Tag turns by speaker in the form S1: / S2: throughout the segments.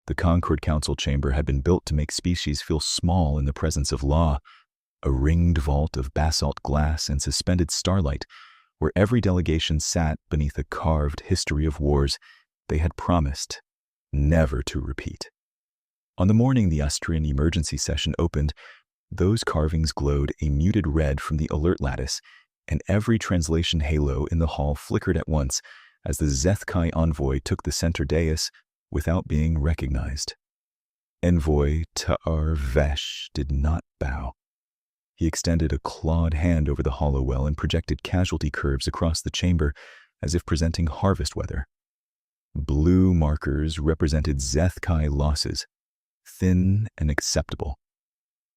S1: The Concord Council chamber had been built to make species feel small in the presence of law, a ringed vault of basalt glass and suspended starlight, where every delegation sat beneath a carved history of wars they had promised never to repeat. On the morning the Austrian emergency session opened, those carvings glowed a muted red from the alert lattice, and every translation halo in the hall flickered at once as the Zethkai envoy took the center dais without being recognized. Envoy Ta'ar Vesh did not bow. He extended a clawed hand over the hollow well and projected casualty curves across the chamber as if presenting harvest weather. Blue markers represented Zethkai losses, thin and acceptable.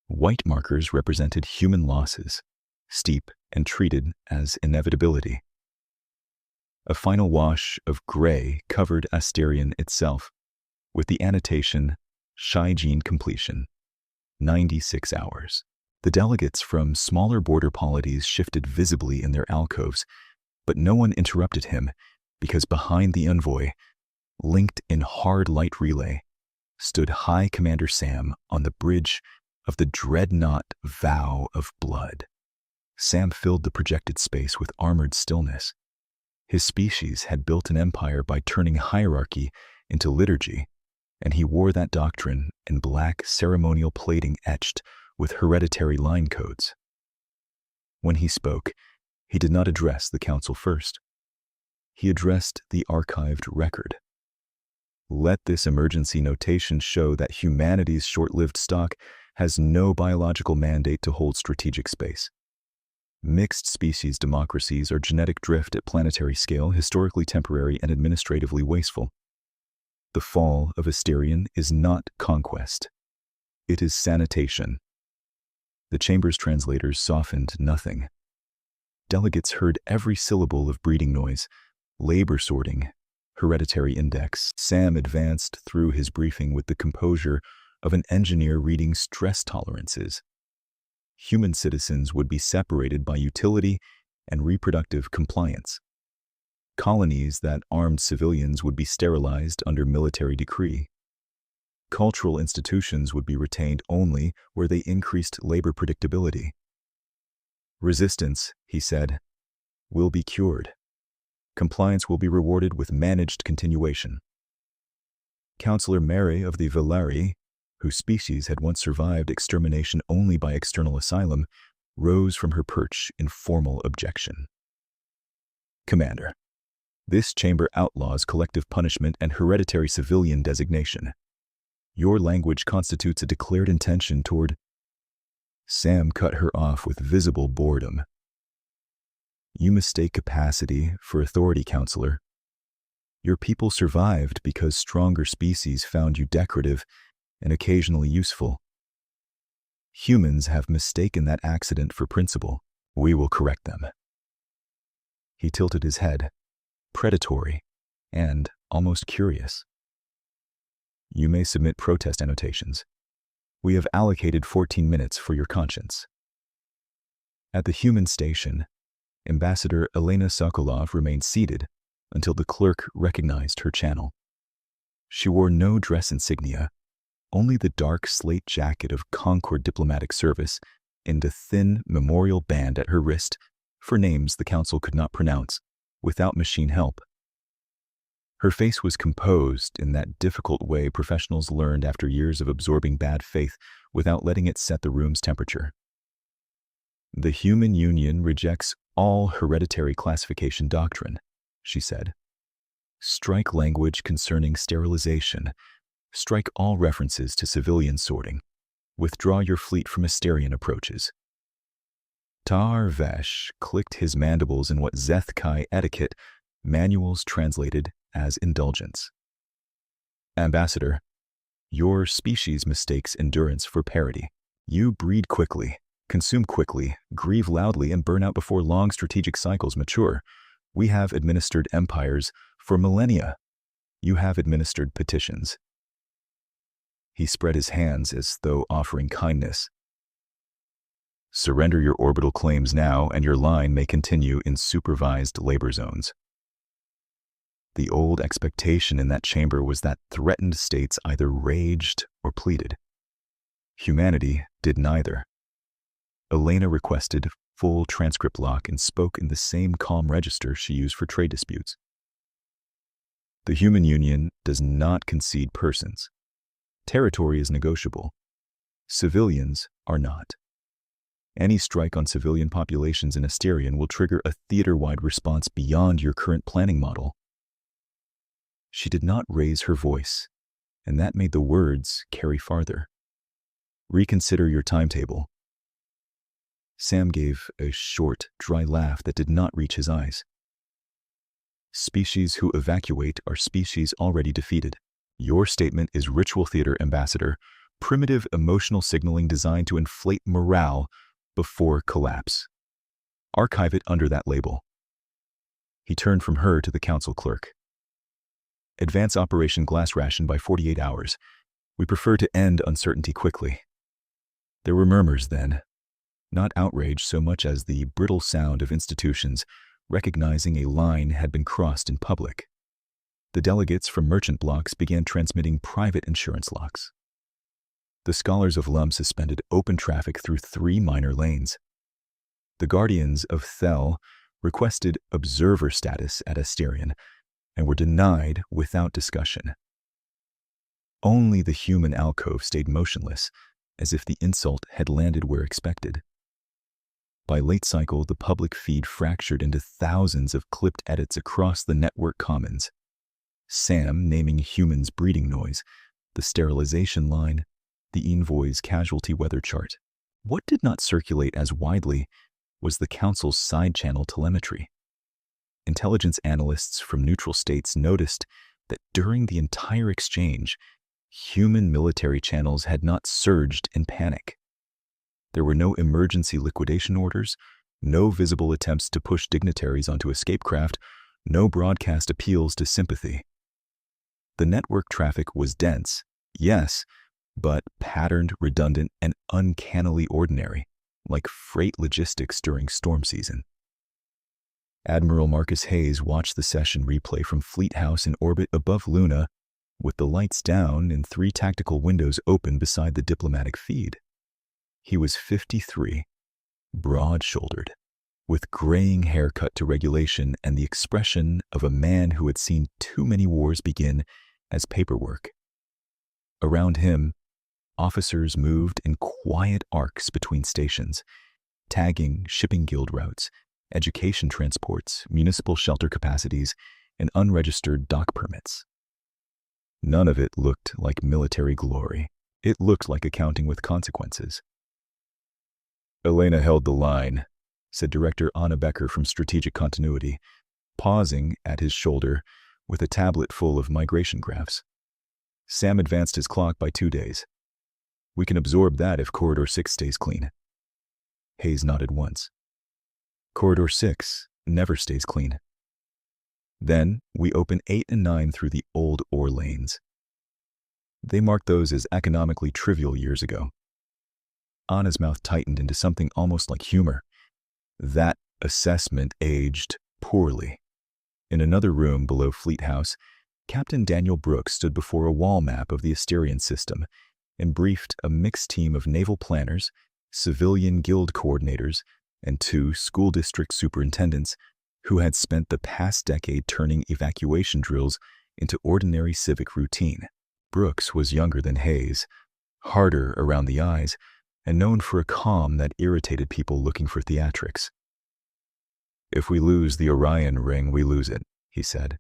S1: White markers represented human losses, steep and treated as inevitability. A final wash of gray covered Asterion itself, with the annotation, Shigene completion, 96 hours. The delegates from smaller border polities shifted visibly in their alcoves, but no one interrupted him because behind the envoy, linked in hard light relay, stood High Commander Sam on the bridge of the dreadnought Vow of Blood. Sam filled the projected space with armored stillness. His species had built an empire by turning hierarchy into liturgy, and he wore that doctrine in black ceremonial plating etched with hereditary line codes. When he spoke, he did not address the council first. He addressed the archived record. Let this emergency notation show that humanity's short-lived stock has no biological mandate to hold strategic space. Mixed species democracies are genetic drift at planetary scale, historically temporary and administratively wasteful. The fall of Asterion is not conquest. It is sanitation. The chamber's translators softened nothing. Delegates heard every syllable of breeding noise, labor sorting, hereditary index. Sam advanced through his briefing with the composure of an engineer reading stress tolerances. Human citizens would be separated by utility and reproductive compliance. Colonies that armed civilians would be sterilized under military decree. Cultural institutions would be retained only where they increased labor predictability. Resistance, he said, will be cured. Compliance will be rewarded with managed continuation. Councillor Mary of the Villari, whose species had once survived extermination only by external asylum, rose from her perch in formal objection. Commander, this chamber outlaws collective punishment and hereditary civilian designation. Your language constitutes a declared intention toward... Sam cut her off with visible boredom. You mistake capacity for authority, counselor. Your people survived because stronger species found you decorative and occasionally useful. Humans have mistaken that accident for principle. We will correct them. He tilted his head, predatory and almost curious. You may submit protest annotations. We have allocated 14 minutes for your conscience. At the human station, Ambassador Elena Sokolov remained seated until the clerk recognized her channel. She wore no dress insignia, only the dark slate jacket of Concord Diplomatic Service and a thin memorial band at her wrist for names the council could not pronounce without machine help. Her face was composed in that difficult way professionals learned after years of absorbing bad faith without letting it set the room's temperature. The human union rejects all hereditary classification doctrine, she said. Strike language concerning sterilization. Strike all references to civilian sorting. Withdraw your fleet from Asterion approaches. Ta'ar Vesh clicked his mandibles in what Zethkai etiquette manuals translated as indulgence. Ambassador, your species mistakes endurance for parity. You breed quickly, consume quickly, grieve loudly, and burn out before long strategic cycles mature. We have administered empires for millennia. You have administered petitions. He spread his hands as though offering kindness. Surrender your orbital claims now, and your line may continue in supervised labor zones. The old expectation in that chamber was that threatened states either raged or pleaded. Humanity did neither. Elena requested full transcript lock and spoke in the same calm register she used for trade disputes. The human union does not concede persons. Territory is negotiable. Civilians are not. Any strike on civilian populations in Asterion will trigger a theater-wide response beyond your current planning model. She did not raise her voice, and that made the words carry farther. Reconsider your timetable. Sam gave a short, dry laugh that did not reach his eyes. Species who evacuate are species already defeated. Your statement is ritual theater, Ambassador, primitive emotional signaling designed to inflate morale before collapse. Archive it under that label. He turned from her to the council clerk. Advance Operation Glass Ration by 48 hours. We prefer to end uncertainty quickly. There were murmurs then, not outrage so much as the brittle sound of institutions recognizing a line had been crossed in public. The delegates from merchant blocks began transmitting private insurance locks. The scholars of Lum suspended open traffic through 3 minor lanes. The guardians of Thel requested observer status at Asterion and were denied without discussion. Only the human alcove stayed motionless, as if the insult had landed where expected. By late cycle, the public feed fractured into thousands of clipped edits across the network commons. Sam naming humans' breeding noise, the sterilization line, the envoy's casualty weather chart. What did not circulate as widely was the council's side-channel telemetry. Intelligence analysts from neutral states noticed that during the entire exchange, human military channels had not surged in panic. There were no emergency liquidation orders, no visible attempts to push dignitaries onto escape craft, no broadcast appeals to sympathy. The network traffic was dense, yes, but patterned, redundant, and uncannily ordinary, like freight logistics during storm season. Admiral Marcus Hayes watched the session replay from Fleet House in orbit above Luna, with the lights down and 3 tactical windows open beside the diplomatic feed. He was 53, broad-shouldered, with graying hair cut to regulation and the expression of a man who had seen too many wars begin as paperwork. Around him, officers moved in quiet arcs between stations, tagging shipping guild routes, education transports, municipal shelter capacities, and unregistered dock permits. None of it looked like military glory. It looked like accounting with consequences. Elena held the line, said Director Anna Becker from Strategic Continuity, pausing at his shoulder with a tablet full of migration graphs. Sam advanced his clock by 2 days. We can absorb that if Corridor 6 stays clean. Hayes nodded once. Corridor 6 never stays clean. Then we open 8 and 9 through the old ore lanes. They marked those as economically trivial years ago. Anna's mouth tightened into something almost like humor. That assessment aged poorly. In another room below Fleet House, Captain Daniel Brooks stood before a wall map of the Asterion system and briefed a mixed team of naval planners, civilian guild coordinators, and 2 school district superintendents who had spent the past decade turning evacuation drills into ordinary civic routine. Brooks was younger than Hayes, harder around the eyes, and known for a calm that irritated people looking for theatrics. If we lose the Orion ring, we lose it, he said.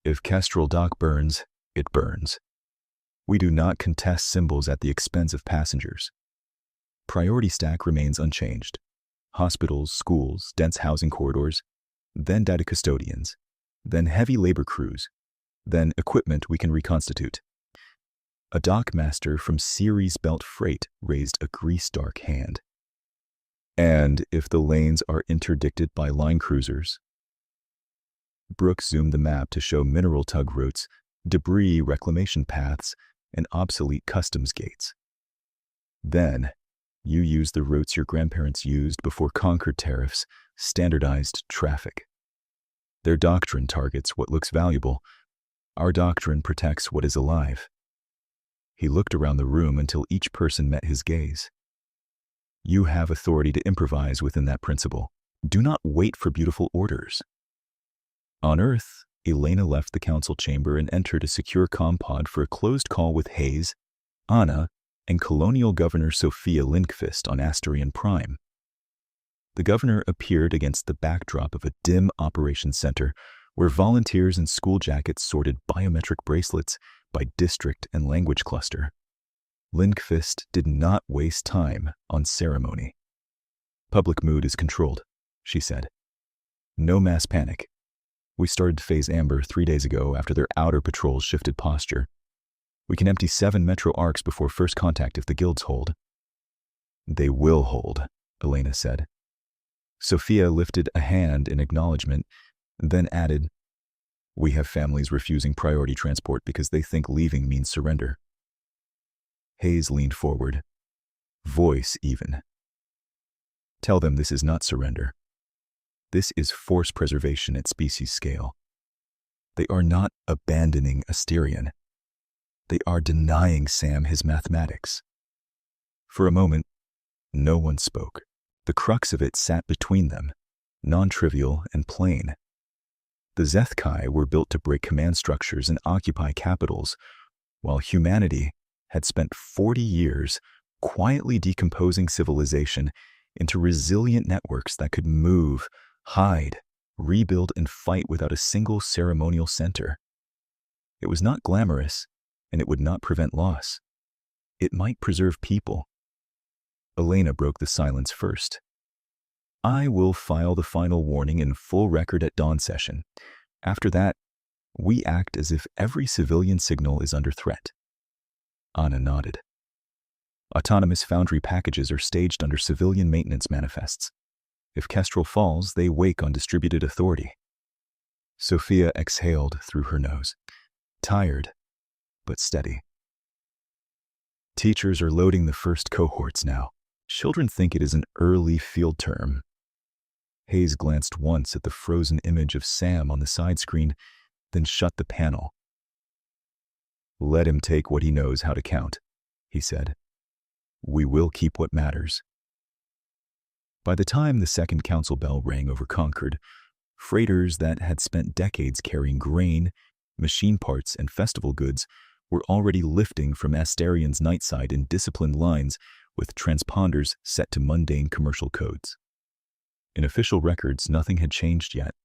S1: If Kestrel Dock burns, it burns. We do not contest symbols at the expense of passengers. Priority stack remains unchanged. Hospitals, schools, dense housing corridors, then data custodians, then heavy labor crews, then equipment we can reconstitute. A dockmaster from Ceres Belt Freight raised a grease-dark hand. And if the lanes are interdicted by line cruisers? Brooks zoomed the map to show mineral tug routes, debris reclamation paths, and obsolete customs gates. Then, you use the routes your grandparents used before Concord tariffs standardized traffic. Their doctrine targets what looks valuable. Our doctrine protects what is alive. He looked around the room until each person met his gaze. You have authority to improvise within that principle. Do not wait for beautiful orders. On Earth, Elena left the council chamber and entered a secure compod for a closed call with Hayes, Anna, and Colonial Governor Sophia Lindqvist on Asterion Prime. The governor appeared against the backdrop of a dim operations center where volunteers in school jackets sorted biometric bracelets by district and language cluster. Lindqvist did not waste time on ceremony. Public mood is controlled, she said. No mass panic. We started to phase Amber 3 days ago after their outer patrols shifted posture. We can empty 7 metro arcs before first contact if the guilds hold. They will hold, Elena said. Sophia lifted a hand in acknowledgement, then added, We have families refusing priority transport because they think leaving means surrender. Hayes leaned forward, voice even. Tell them this is not surrender. This is force preservation at species scale. They are not abandoning Asterion. They are denying Sam his mathematics. For a moment, no one spoke. The crux of it sat between them, non-trivial and plain. The Zethkai were built to break command structures and occupy capitals, while humanity had spent 40 years quietly decomposing civilization into resilient networks that could move, hide, rebuild, and fight without a single ceremonial center. It was not glamorous, and it would not prevent loss. It might preserve people. Elena broke the silence first. I will file the final warning in full record at dawn session. After that, we act as if every civilian signal is under threat. Anna nodded. Autonomous foundry packages are staged under civilian maintenance manifests. If Kestrel falls, they wake on distributed authority. Sophia exhaled through her nose, tired but steady. Teachers are loading the first cohorts now. Children think it is an early field term. Hayes glanced once at the frozen image of Sam on the side screen, then shut the panel. Let him take what he knows how to count, he said. We will keep what matters. By the time the second council bell rang over Concord, freighters that had spent decades carrying grain, machine parts, and festival goods were already lifting from Asterion's nightside in disciplined lines with transponders set to mundane commercial codes. In official records, nothing had changed yet.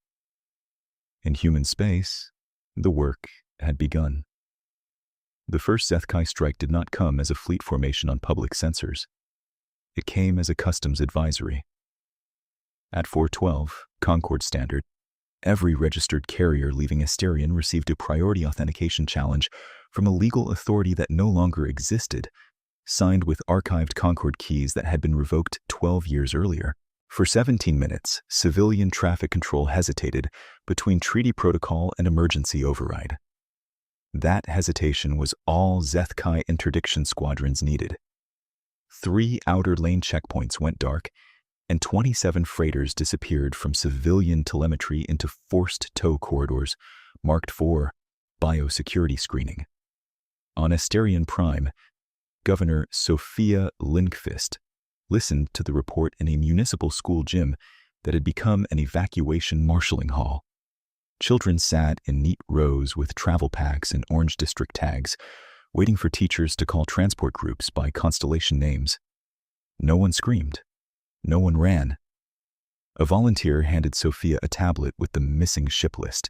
S1: In human space, the work had begun. The first Zethkai strike did not come as a fleet formation on public sensors. It came as a customs advisory. At 412, Concord Standard, every registered carrier leaving Asterion received a priority authentication challenge from a legal authority that no longer existed, signed with archived Concord keys that had been revoked 12 years earlier. For 17 minutes, civilian traffic control hesitated between treaty protocol and emergency override. That hesitation was all Zethkai interdiction squadrons needed. 3 outer lane checkpoints went dark, and 27 freighters disappeared from civilian telemetry into forced tow corridors marked for biosecurity screening. On Asterion Prime, Governor Sophia Lindqvist listened to the report in a municipal school gym that had become an evacuation marshalling hall. Children sat in neat rows with travel packs and Orange District tags, waiting for teachers to call transport groups by constellation names. No one screamed. No one ran. A volunteer handed Sophia a tablet with the missing ship list,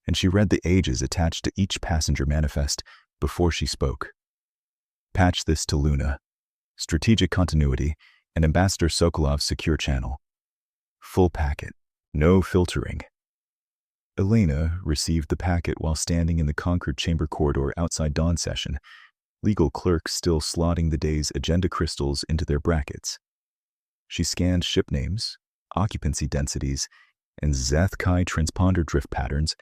S1: and she read the ages attached to each passenger manifest before she spoke. Patch this to Luna. Strategic continuity and Ambassador Sokolov's secure channel. Full packet. No filtering. Elena received the packet while standing in the Concord chamber corridor outside dawn session, legal clerks still slotting the day's agenda crystals into their brackets. She scanned ship names, occupancy densities, and Zethkai transponder drift patterns,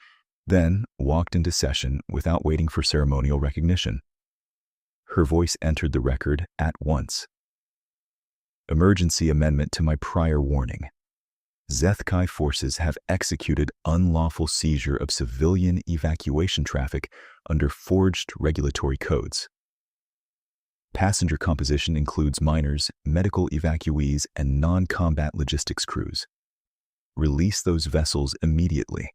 S1: then walked into session without waiting for ceremonial recognition. Her voice entered the record at once. Emergency amendment to my prior warning. HFY forces have executed unlawful seizure of civilian evacuation traffic under forged regulatory codes. Passenger composition includes minors, medical evacuees, and non-combat logistics crews. Release those vessels immediately.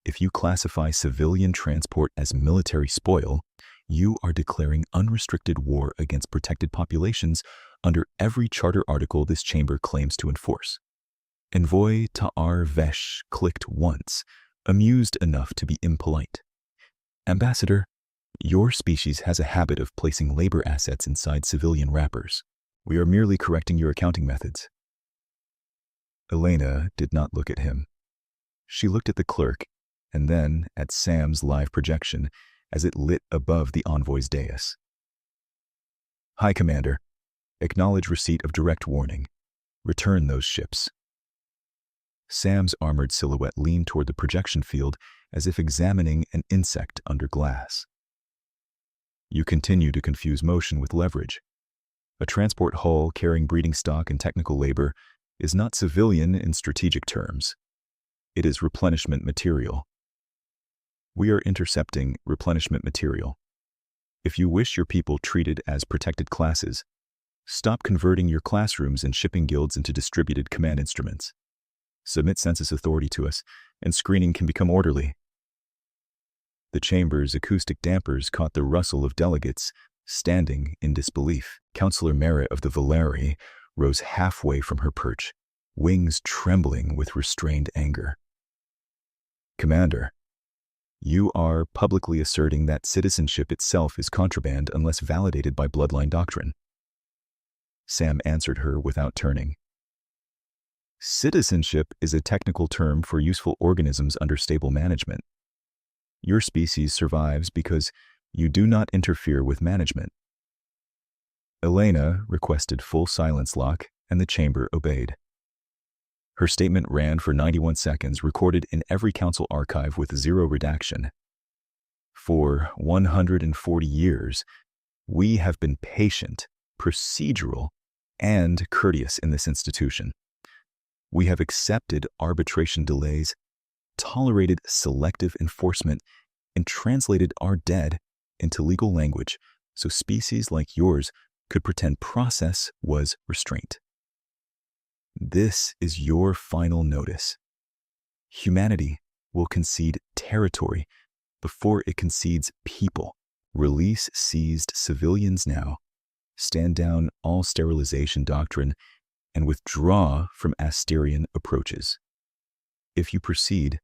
S1: If you classify civilian transport as military spoil, you are declaring unrestricted war against protected populations under every charter article this chamber claims to enforce. Envoy Ta'ar Vesh clicked once, amused enough to be impolite. Ambassador, your species has a habit of placing labor assets inside civilian wrappers. We are merely correcting your accounting methods. Elena did not look at him. She looked at the clerk and then at Sam's live projection as it lit above the envoy's dais. High Commander, acknowledge receipt of direct warning. Return those ships. Sam's armored silhouette leaned toward the projection field as if examining an insect under glass. You continue to confuse motion with leverage. A transport hull carrying breeding stock and technical labor is not civilian in strategic terms. It is replenishment material. We are intercepting replenishment material. If you wish your people treated as protected classes, stop converting your classrooms and shipping guilds into distributed command instruments. Submit census authority to us, and screening can become orderly. The chamber's acoustic dampers caught the rustle of delegates standing in disbelief. Councillor Mara of the Valeri rose halfway from her perch, wings trembling with restrained anger. Commander, you are publicly asserting that citizenship itself is contraband unless validated by bloodline doctrine. Sam answered her without turning. Citizenship is a technical term for useful organisms under stable management. Your species survives because you do not interfere with management. Elena requested full silence lock, and the chamber obeyed. Her statement ran for 91 seconds, recorded in every council archive with zero redaction. For 140 years, we have been patient, procedural, and courteous in this institution. We have accepted arbitration delays, tolerated selective enforcement, and translated our dead into legal language so species like yours could pretend process was restraint. This is your final notice. Humanity will concede territory before it concedes people. Release seized civilians now, stand down all sterilization doctrine, and withdraw from Asterian approaches. If you proceed,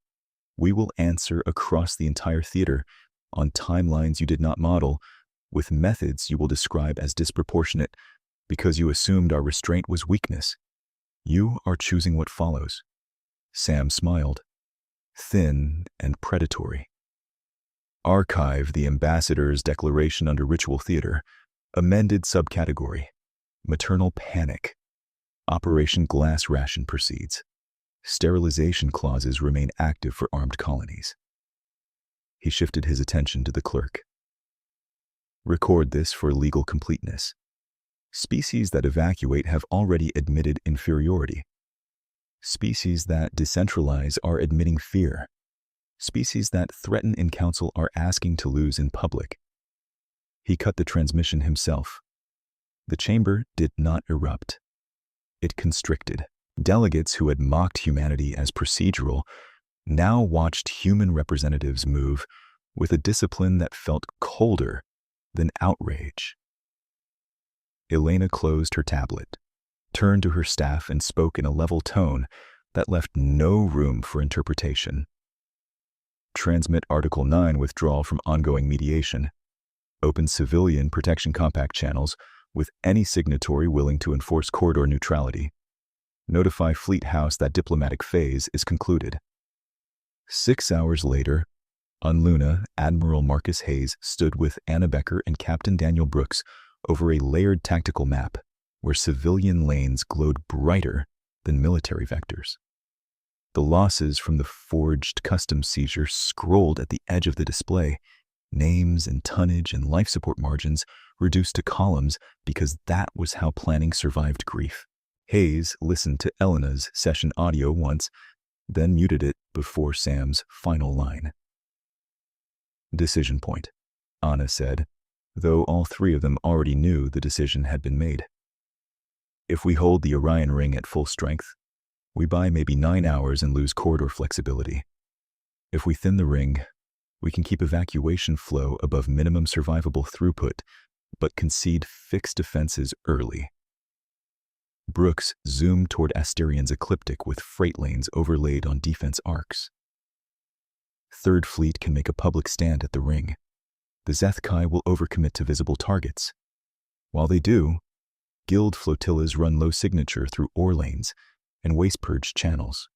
S1: we will answer across the entire theater on timelines you did not model, with methods you will describe as disproportionate because you assumed our restraint was weakness. You are choosing what follows. Sam smiled, thin and predatory. Archive the ambassador's declaration under ritual theater, amended subcategory, maternal panic. Operation Glass Ration proceeds. Sterilization clauses remain active for armed colonies. He shifted his attention to the clerk. Record this for legal completeness. Species that evacuate have already admitted inferiority. Species that decentralize are admitting fear. Species that threaten in council are asking to lose in public. He cut the transmission himself. The chamber did not erupt. It constricted. Delegates who had mocked humanity as procedural now watched human representatives move with a discipline that felt colder than outrage. Elena closed her tablet, turned to her staff, and spoke in a level tone that left no room for interpretation. Transmit Article 9 withdrawal from ongoing mediation. Open civilian protection compact channels with any signatory willing to enforce corridor neutrality. Notify Fleet House that diplomatic phase is concluded. 6 hours later, on Luna, Admiral Marcus Hayes stood with Anna Becker and Captain Daniel Brooks over a layered tactical map where civilian lanes glowed brighter than military vectors. The losses from the forged customs seizure scrolled at the edge of the display, names and tonnage and life support margins reduced to columns because that was how planning survived grief. Hayes listened to Elena's session audio once, then muted it before Sam's final line. "Decision point," Anna said, though all three of them already knew the decision had been made. "If we hold the Orion ring at full strength, we buy maybe 9 hours and lose corridor flexibility. If we thin the ring, we can keep evacuation flow above minimum survivable throughput, but concede fixed defenses early." Brooks zoomed toward Asterian's ecliptic with freight lanes overlaid on defense arcs. "Third Fleet can make a public stand at the ring. The Zethkai will overcommit to visible targets. While they do, Guild flotillas run low signature through ore lanes and waste purge channels."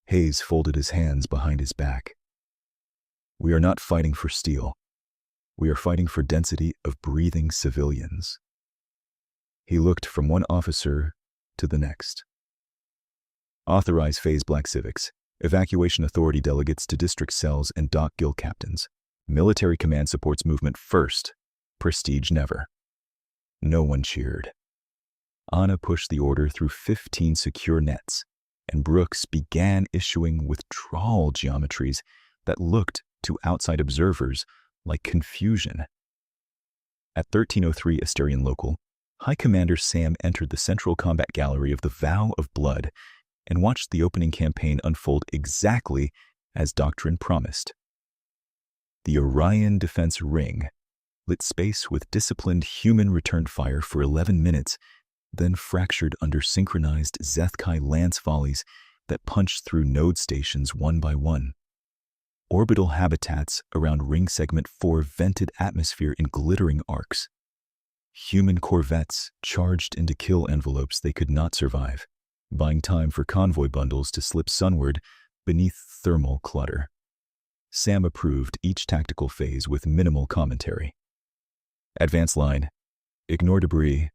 S1: Hayes folded his hands behind his back. "We are not fighting for steel. We are fighting for density of breathing civilians." He looked from one officer to the next. "Authorize Phase Black Civics, Evacuation Authority delegates to district cells and dock guild captains. Military command supports movement first. Prestige never." No one cheered. Anna pushed the order through 15 secure nets, and Brooks began issuing withdrawal geometries that looked to outside observers like confusion. At 1303 Asterian Local, High Commander Sam entered the central combat gallery of the Vow of Blood and watched the opening campaign unfold exactly as Doctrine promised. The Orion Defense Ring lit space with disciplined human returned fire for 11 minutes, then fractured under synchronized Zethkai lance volleys that punched through node stations one by one. Orbital habitats around Ring Segment 4 vented atmosphere in glittering arcs. Human corvettes charged into kill envelopes they could not survive, buying time for convoy bundles to slip sunward beneath thermal clutter. Sam approved each tactical phase with minimal commentary. "Advance line, ignore debris,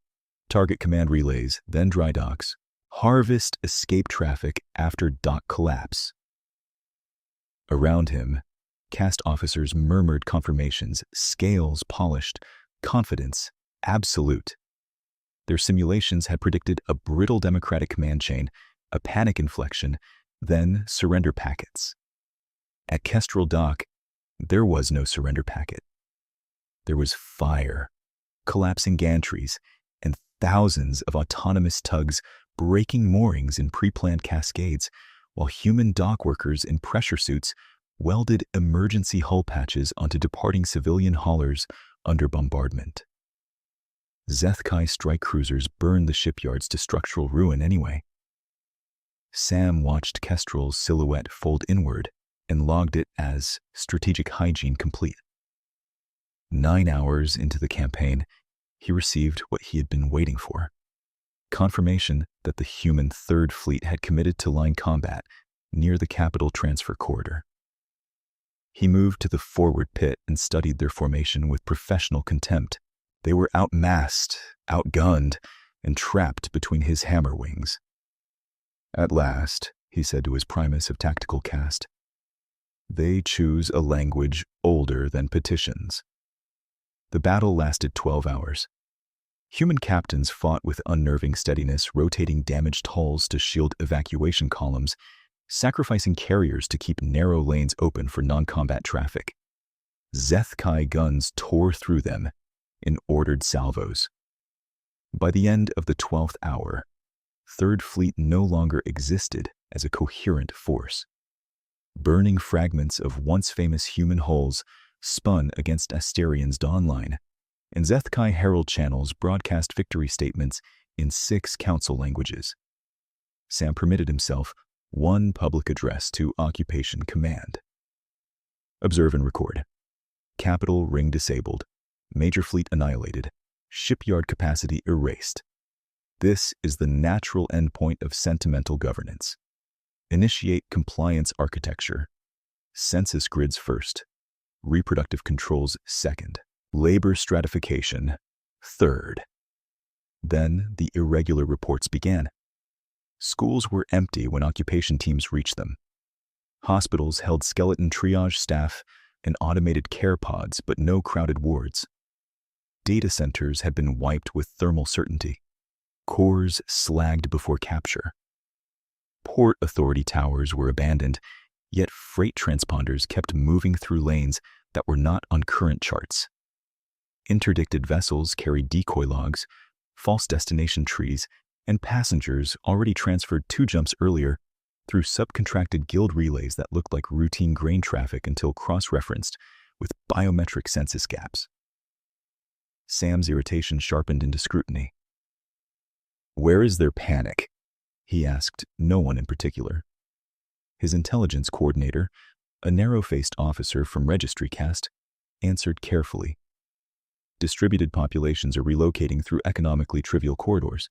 S1: target command relays, then dry docks, harvest escape traffic after dock collapse." Around him, cast officers murmured confirmations, scales polished, confidence absolute. Their simulations had predicted a brittle democratic command chain, a panic inflection, then surrender packets. At Kestrel Dock, there was no surrender packet. There was fire, collapsing gantries, and thousands of autonomous tugs breaking moorings in pre-planned cascades, while human dock workers in pressure suits welded emergency hull patches onto departing civilian haulers under bombardment. Zethkai strike cruisers burned the shipyards to structural ruin anyway. Sam watched Kestrel's silhouette fold inward and logged it as strategic hygiene complete. 9 hours into the campaign, he received what he had been waiting for: confirmation that the human Third Fleet had committed to line combat near the capital transfer corridor. He moved to the forward pit and studied their formation with professional contempt. They were outmassed, outgunned, and trapped between his hammer wings. "At last," he said to his primus of tactical caste, "they choose a language older than petitions." The battle lasted 12 hours. Human captains fought with unnerving steadiness, rotating damaged hulls to shield evacuation columns, sacrificing carriers to keep narrow lanes open for non-combat traffic. Zethkai guns tore through them in ordered salvos. By the end of the 12th hour, Third Fleet no longer existed as a coherent force. Burning fragments of once famous human hulls spun against Asterian's dawn line, and Zethkai Herald channels broadcast victory statements in 6 council languages. Sam permitted himself one public address to Occupation Command. "Observe and record. Capital ring disabled. Major fleet annihilated. Shipyard capacity erased. This is the natural endpoint of sentimental governance. Initiate compliance architecture. Census grids first. Reproductive controls second. Labor stratification third." Then the irregular reports began. Schools were empty when occupation teams reached them. Hospitals held skeleton triage staff and automated care pods, but no crowded wards. Data centers had been wiped with thermal certainty. cores slagged before capture. Port authority towers were abandoned, yet freight transponders kept moving through lanes that were not on current charts. Interdicted vessels carried decoy logs, false destination trees, and passengers already transferred 2 jumps earlier through subcontracted guild relays that looked like routine grain traffic until cross-referenced with biometric census gaps. Sam's irritation sharpened into scrutiny. "Where is their panic?" he asked no one in particular. His intelligence coordinator, a narrow-faced officer from registry caste, answered carefully. "Distributed populations are relocating through economically trivial corridors.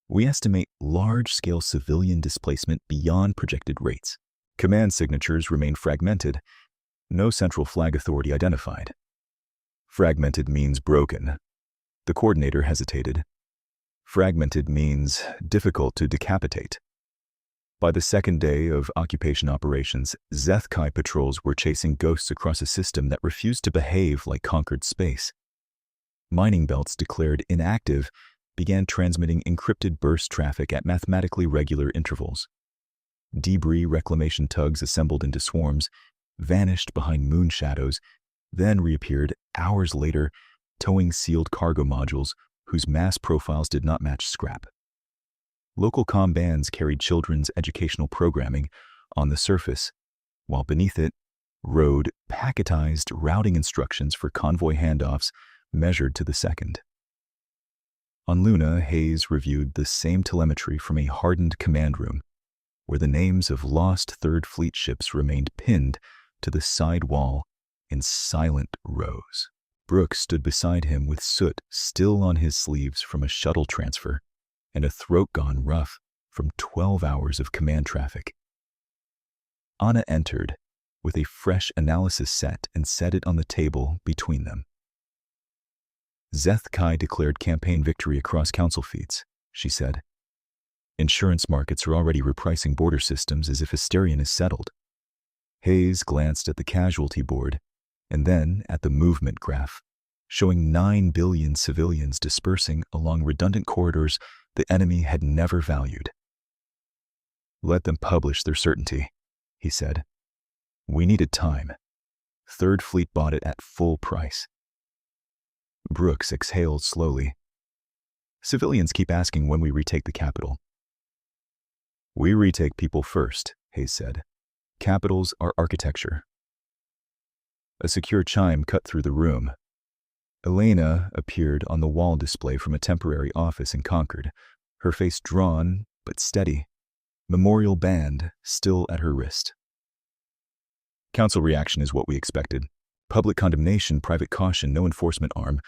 S1: We estimate large-scale civilian displacement beyond projected rates. Command signatures remain fragmented. No central flag authority identified." "Fragmented means broken." The coordinator hesitated. "Fragmented means difficult to decapitate." By the second day of occupation operations, Zethkai patrols were chasing ghosts across a system that refused to behave like conquered space. Mining belts declared inactive began transmitting encrypted burst traffic at mathematically regular intervals. Debris reclamation tugs assembled into swarms, vanished behind moon shadows, then reappeared hours later, towing sealed cargo modules whose mass profiles did not match scrap. Local comm bands carried children's educational programming on the surface, while beneath it rode packetized routing instructions for convoy handoffs measured to the second. On Luna, Hayes reviewed the same telemetry from a hardened command room, where the names of lost Third Fleet ships remained pinned to the side wall in silent rows. Brooks stood beside him with soot still on his sleeves from a shuttle transfer and a throat gone rough from 12 hours of command traffic. Anna entered with a fresh analysis set and set it on the table between them. "Zethkai declared campaign victory across council feeds," she said. "Insurance markets are already repricing border systems as if Hysterion is settled." Hayes glanced at the casualty board and then at the movement graph, showing 9 billion civilians dispersing along redundant corridors the enemy had never valued. "Let them publish their certainty," he said. "We needed time. Third Fleet bought it at full price." Brooks exhaled slowly. "Civilians keep asking when we retake the capital." "We retake people first," Hayes said. "Capitals are architecture." A secure chime cut through the room. Elena appeared on the wall display from a temporary office in Concord, her face drawn but steady, memorial band still at her wrist. "Council reaction is what we expected. Public condemnation, private caution, no enforcement arm.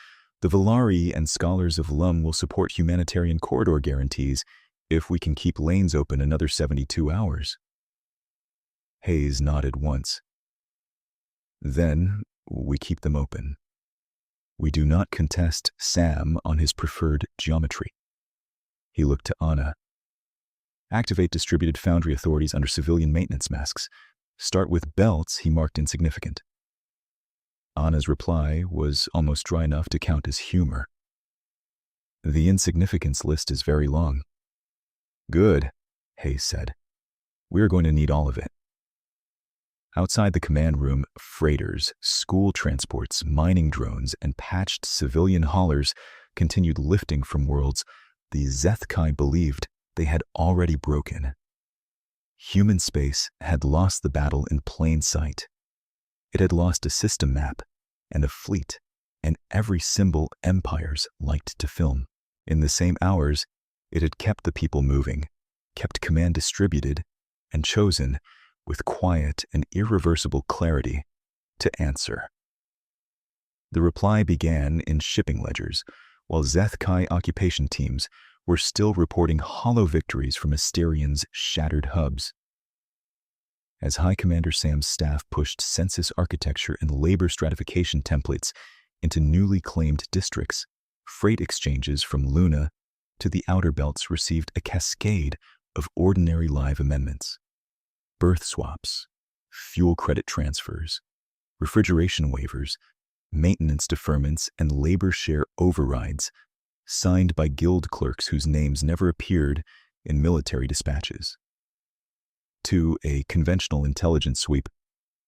S1: The Valari and scholars of Lum will support humanitarian corridor guarantees if we can keep lanes open another 72 hours. Hayes nodded once. "Then we keep them open. We do not contest Sam on his preferred geometry." He looked to Anna. "Activate distributed foundry authorities under civilian maintenance masks. Start with belts he marked insignificant." Anna's reply was almost dry enough to count as humor. "The insignificance list is very long." "Good," Hayes said. "We're going to need all of it." Outside the command room, freighters, school transports, mining drones, and patched civilian haulers continued lifting from worlds the Zethkai believed they had already broken. Human space had lost the battle in plain sight. It had lost a system map and a fleet and every symbol empires liked to film. In the same hours, it had kept the people moving, kept command distributed, and chosen, with quiet and irreversible clarity, to answer. The reply began in shipping ledgers, while Zethkai occupation teams were still reporting hollow victories from Hysterion's shattered hubs. As High Commander Sam's staff pushed census architecture and labor stratification templates into newly claimed districts, freight exchanges from Luna to the outer belts received a cascade of ordinary live amendments. Birth swaps, fuel credit transfers, refrigeration waivers, maintenance deferments, and labor share overrides signed by guild clerks whose names never appeared in military dispatches. To a conventional intelligence sweep,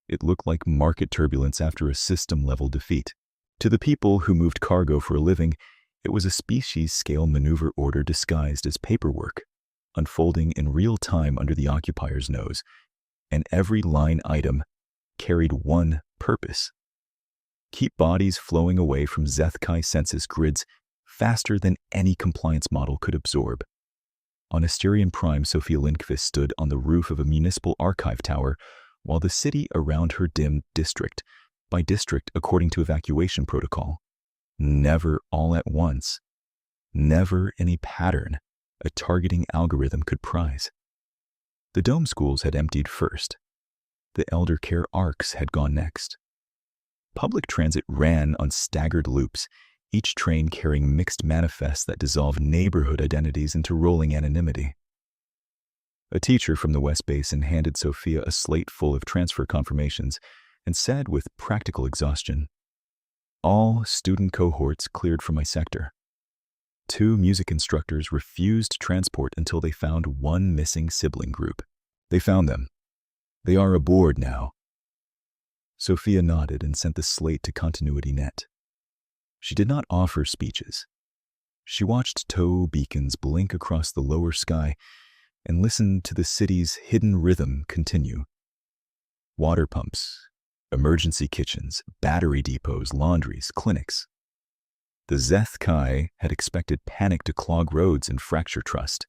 S1: it looked like market turbulence after a system-level defeat. To the people who moved cargo for a living, it was a species-scale maneuver order disguised as paperwork, unfolding in real time under the occupier's nose, and every line item carried one purpose: keep bodies flowing away from Zethkai census grids faster than any compliance model could absorb. On Asterion Prime, Sophia Lindqvist stood on the roof of a municipal archive tower while the city around her dimmed district by district according to evacuation protocol. Never all at once, never in a pattern a targeting algorithm could prize. The dome schools had emptied first. The elder care arcs had gone next. Public transit ran on staggered loops, each train carrying mixed manifests that dissolved neighborhood identities into rolling anonymity. A teacher from the West Basin handed Sophia a slate full of transfer confirmations and said with practical exhaustion, "All student cohorts cleared from my sector. 2 music instructors refused transport until they found one missing sibling group. They found them. They are aboard now." Sophia nodded and sent the slate to Continuity Net. She did not offer speeches. She watched tow beacons blink across the lower sky and listened to the city's hidden rhythm continue. Water pumps, emergency kitchens, battery depots, laundries, clinics. The Zethkai had expected panic to clog roads and fracture trust.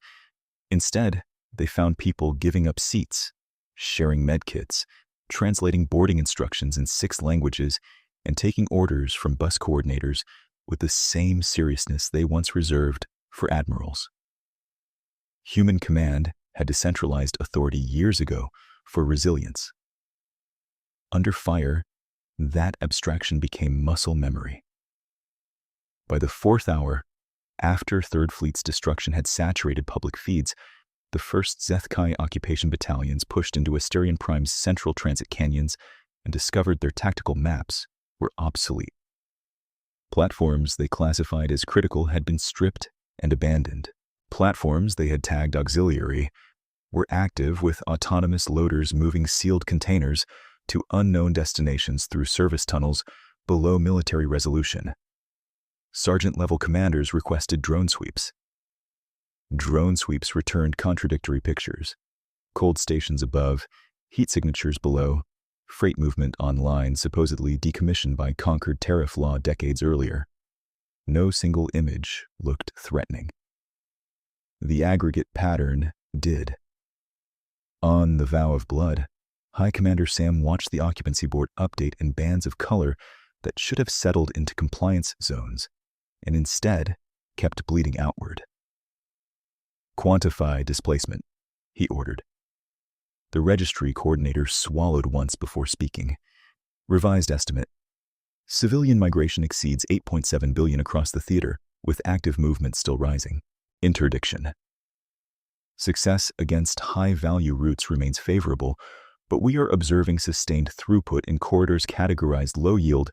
S1: Instead, they found people giving up seats, sharing medkits, translating boarding instructions in 6 languages, and taking orders from bus coordinators with the same seriousness they once reserved for admirals. Human command had decentralized authority years ago for resilience. Under fire, that abstraction became muscle memory. By the 4th hour, after Third Fleet's destruction had saturated public feeds, the 1st Zethkai occupation battalions pushed into Asterion Prime's central transit canyons and discovered their tactical maps were obsolete. Platforms they classified as critical had been stripped and abandoned. Platforms they had tagged auxiliary were active with autonomous loaders moving sealed containers to unknown destinations through service tunnels below military resolution. Sergeant-level commanders requested drone sweeps. Drone sweeps returned contradictory pictures: cold stations above, heat signatures below, freight movement on lines supposedly decommissioned by conquered tariff law decades earlier. No single image looked threatening. The aggregate pattern did. On the Vow of Blood, High Commander Sam watched the occupancy board update in bands of color that should have settled into compliance zones, and instead kept bleeding outward. "Quantify displacement," he ordered. The registry coordinator swallowed once before speaking. Revised estimate: civilian migration exceeds 8.7 billion across the theater, with active movement still rising. Interdiction: success against high-value routes remains favorable, but we are observing sustained throughput in corridors categorized low-yield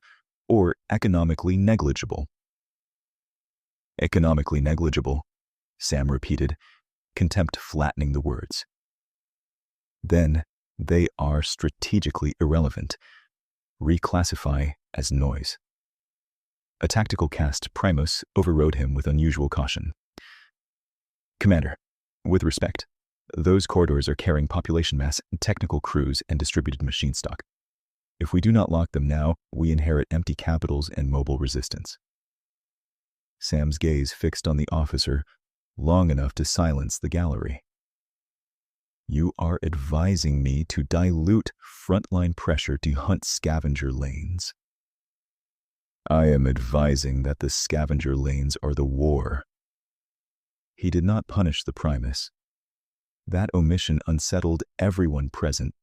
S1: or economically negligible. Economically negligible, Sam repeated, contempt flattening the words. Then they are strategically irrelevant. Reclassify as noise. A tactical caste Primus overrode him with unusual caution. "Commander, with respect, those corridors are carrying population mass, technical crews, and distributed machine stock. If we do not lock them now, we inherit empty capitals and mobile resistance." Sam's gaze fixed on the officer long enough to silence the gallery. "You are advising me to dilute frontline pressure to hunt scavenger lanes." "I am advising that the scavenger lanes are the war." He did not punish the Primus. That omission unsettled everyone present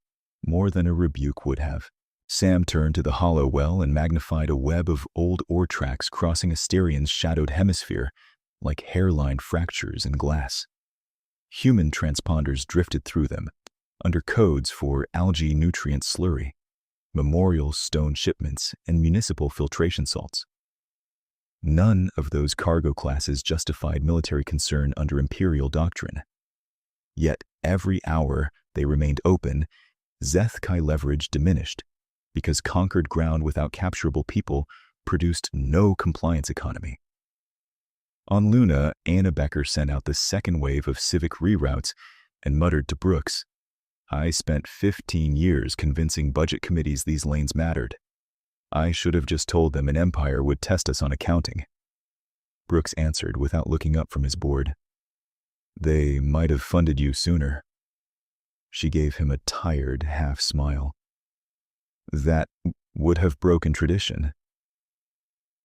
S1: more than a rebuke would have. Sam turned to the hollow well and magnified a web of old ore tracks crossing Asterion's shadowed hemisphere like hairline fractures in glass. Human transponders drifted through them, under codes for algae nutrient slurry, memorial stone shipments, and municipal filtration salts. None of those cargo classes justified military concern under imperial doctrine. Yet every hour they remained open, Zeth-Kai leverage diminished, because conquered ground without capturable people produced no compliance economy. On Luna, Anna Becker sent out the second wave of civic reroutes and muttered to Brooks, "I spent 15 years convincing budget committees these lanes mattered. I should have just told them an empire would test us on accounting." Brooks answered without looking up from his board, "They might have funded you sooner." She gave him a tired half smile. "That would have broken tradition."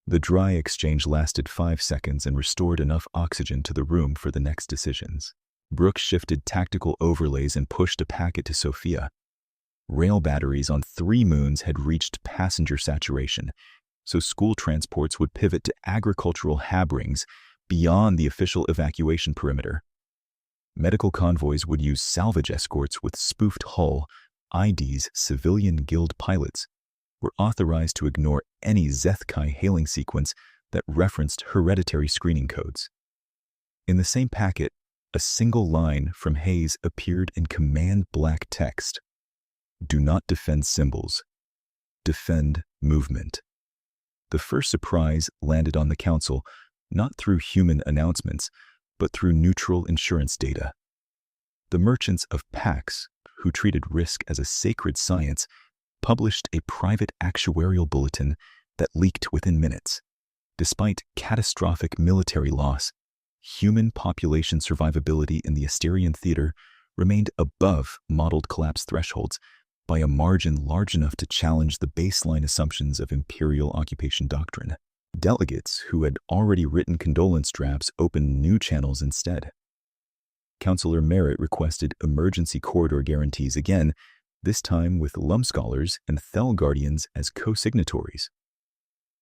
S1: The dry exchange lasted 5 seconds and restored enough oxygen to the room for the next decisions. Brooks shifted tactical overlays and pushed a packet to Sophia. Rail batteries on 3 moons had reached passenger saturation, so school transports would pivot to agricultural habrings beyond the official evacuation perimeter. Medical convoys would use salvage escorts with spoofed hull. ID's civilian guild pilots were authorized to ignore any Zeth-Kai hailing sequence that referenced hereditary screening codes. In the same packet, a single line from Hayes appeared in command black text. "Do not defend symbols. Defend movement." The first surprise landed on the council, not through human announcements, but through neutral insurance data. The merchants of Pax, who treated risk as a sacred science, published a private actuarial bulletin that leaked within minutes. Despite catastrophic military loss, human population survivability in the Asterian theater remained above modeled collapse thresholds by a margin large enough to challenge the baseline assumptions of imperial occupation doctrine. Delegates who had already written condolence drafts opened new channels instead. Councillor Merritt requested emergency corridor guarantees again, this time with Lum Scholars and Thel Guardians as co-signatories.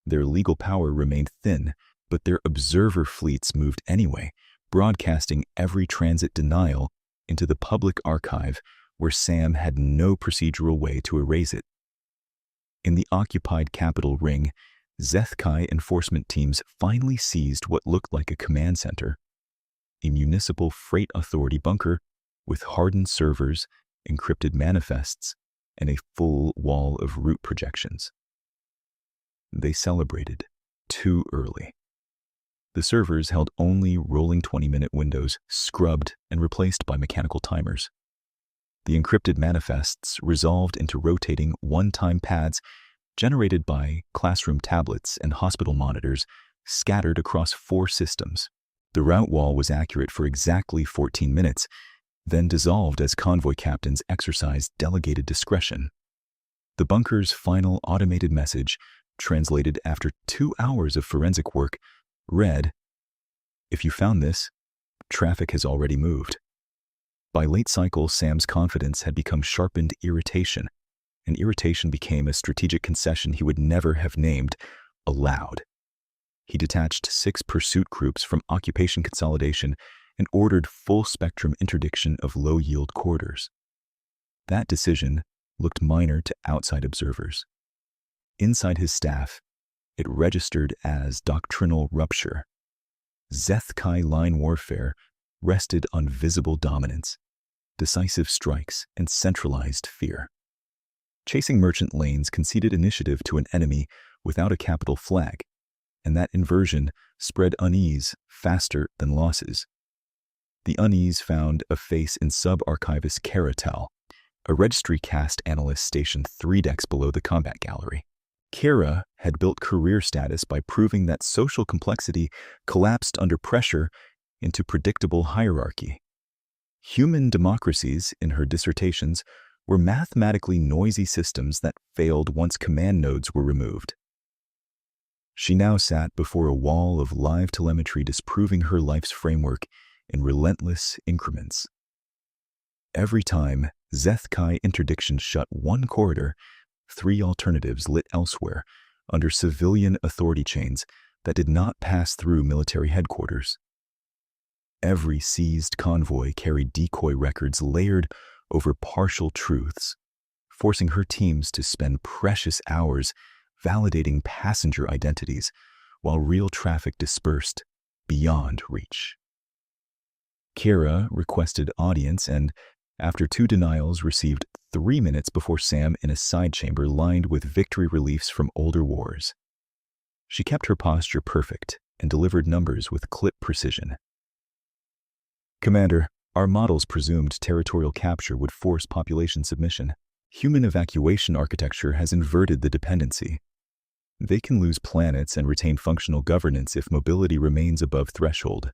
S1: Their legal power remained thin, but their observer fleets moved anyway, broadcasting every transit denial into the public archive where Sam had no procedural way to erase it. In the occupied capital ring, Zeth-Kai enforcement teams finally seized what looked like a command center, a municipal freight authority bunker with hardened servers, encrypted manifests, and a full wall of route projections. They celebrated too early. The servers held only rolling 20-minute windows, scrubbed and replaced by mechanical timers. The encrypted manifests resolved into rotating one-time pads generated by classroom tablets and hospital monitors scattered across 4 systems. The route wall was accurate for exactly 14 minutes, then dissolved as convoy captains exercised delegated discretion. The bunker's final automated message, translated after 2 hours of forensic work, read, "If you found this, traffic has already moved." By late cycle, Sam's confidence had become sharpened irritation, and irritation became a strategic concession he would never have named aloud. He detached 6 pursuit groups from occupation consolidation and ordered full-spectrum interdiction of low-yield corridors. That decision looked minor to outside observers. Inside his staff, it registered as doctrinal rupture. Zeth-Kai line warfare rested on visible dominance, decisive strikes, and centralized fear. Chasing merchant lanes conceded initiative to an enemy without a capital flag, and that inversion spread unease faster than losses. The unease found a face in sub-archivist Karatel, a registry cast analyst stationed 3 decks below the combat gallery. Kara had built career status by proving that social complexity collapsed under pressure into predictable hierarchy. Human democracies, in her dissertations, were mathematically noisy systems that failed once command nodes were removed. She now sat before a wall of live telemetry disproving her life's framework in relentless increments. Every time Zeth-Kai interdiction shut one corridor, 3 alternatives lit elsewhere under civilian authority chains that did not pass through military headquarters. Every seized convoy carried decoy records layered over partial truths, forcing her teams to spend precious hours validating passenger identities while real traffic dispersed beyond reach. Kira requested audience and, after 2 denials, received 3 minutes before Sam in a side chamber lined with victory reliefs from older wars. She kept her posture perfect and delivered numbers with clip precision. "Commander, our models presumed territorial capture would force population submission. Human evacuation architecture has inverted the dependency. They can lose planets and retain functional governance if mobility remains above threshold.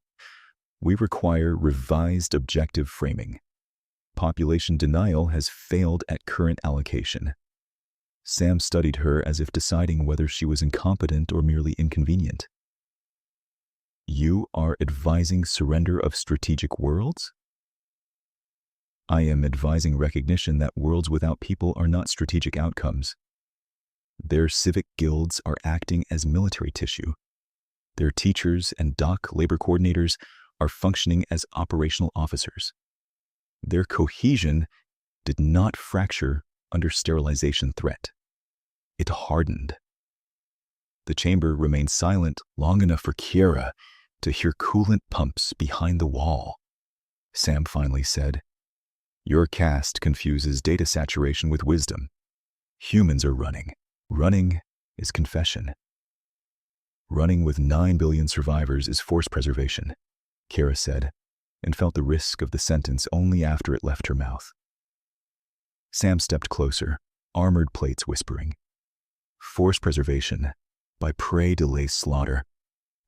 S1: We require revised objective framing. Population denial has failed at current allocation." Sam studied her as if deciding whether she was incompetent or merely inconvenient. "You are advising surrender of strategic worlds?" "I am advising recognition that worlds without people are not strategic outcomes. Their civic guilds are acting as military tissue. Their teachers and dock labor coordinators are functioning as operational officers. Their cohesion did not fracture under sterilization threat. It hardened." The chamber remained silent long enough for Kira to hear coolant pumps behind the wall. Sam finally said, "Your cast confuses data saturation with wisdom. Humans are running. Running is confession. Running with 9 billion survivors is force preservation," Kira said, and felt the risk of the sentence only after it left her mouth. Sam stepped closer, armored plates whispering. "Force preservation, by prey delays slaughter.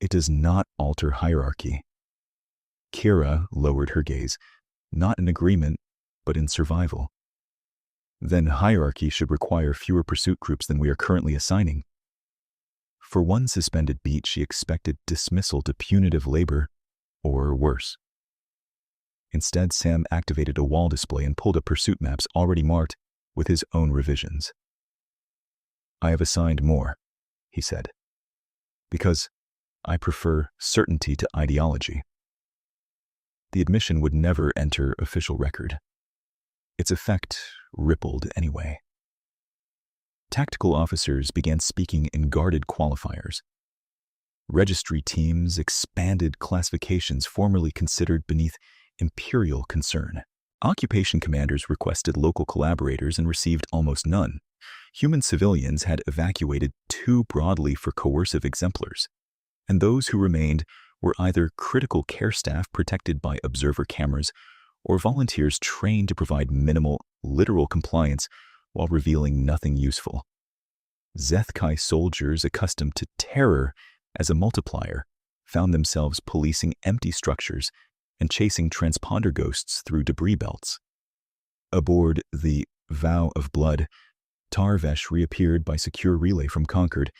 S1: It does not alter hierarchy." Kira lowered her gaze, not in agreement, but in survival. "Then hierarchy should require fewer pursuit groups than we are currently assigning." For one suspended beat, she expected dismissal to punitive labor, or worse. Instead, Sam activated a wall display and pulled up pursuit maps already marked with his own revisions. "I have assigned more," he said, "because I prefer certainty to ideology." The admission would never enter official record. Its effect rippled anyway. Tactical officers began speaking in guarded qualifiers. Registry teams expanded classifications formerly considered beneath imperial concern. Occupation commanders requested local collaborators and received almost none. Human civilians had evacuated too broadly for coercive exemplars, and those who remained were either critical care staff protected by observer cameras or volunteers trained to provide minimal, literal compliance while revealing nothing useful. Zethkai soldiers accustomed to terror as a multiplier found themselves policing empty structures and chasing transponder ghosts through debris belts. Aboard the Vow of Blood, Tarvesh reappeared by secure relay from Concord,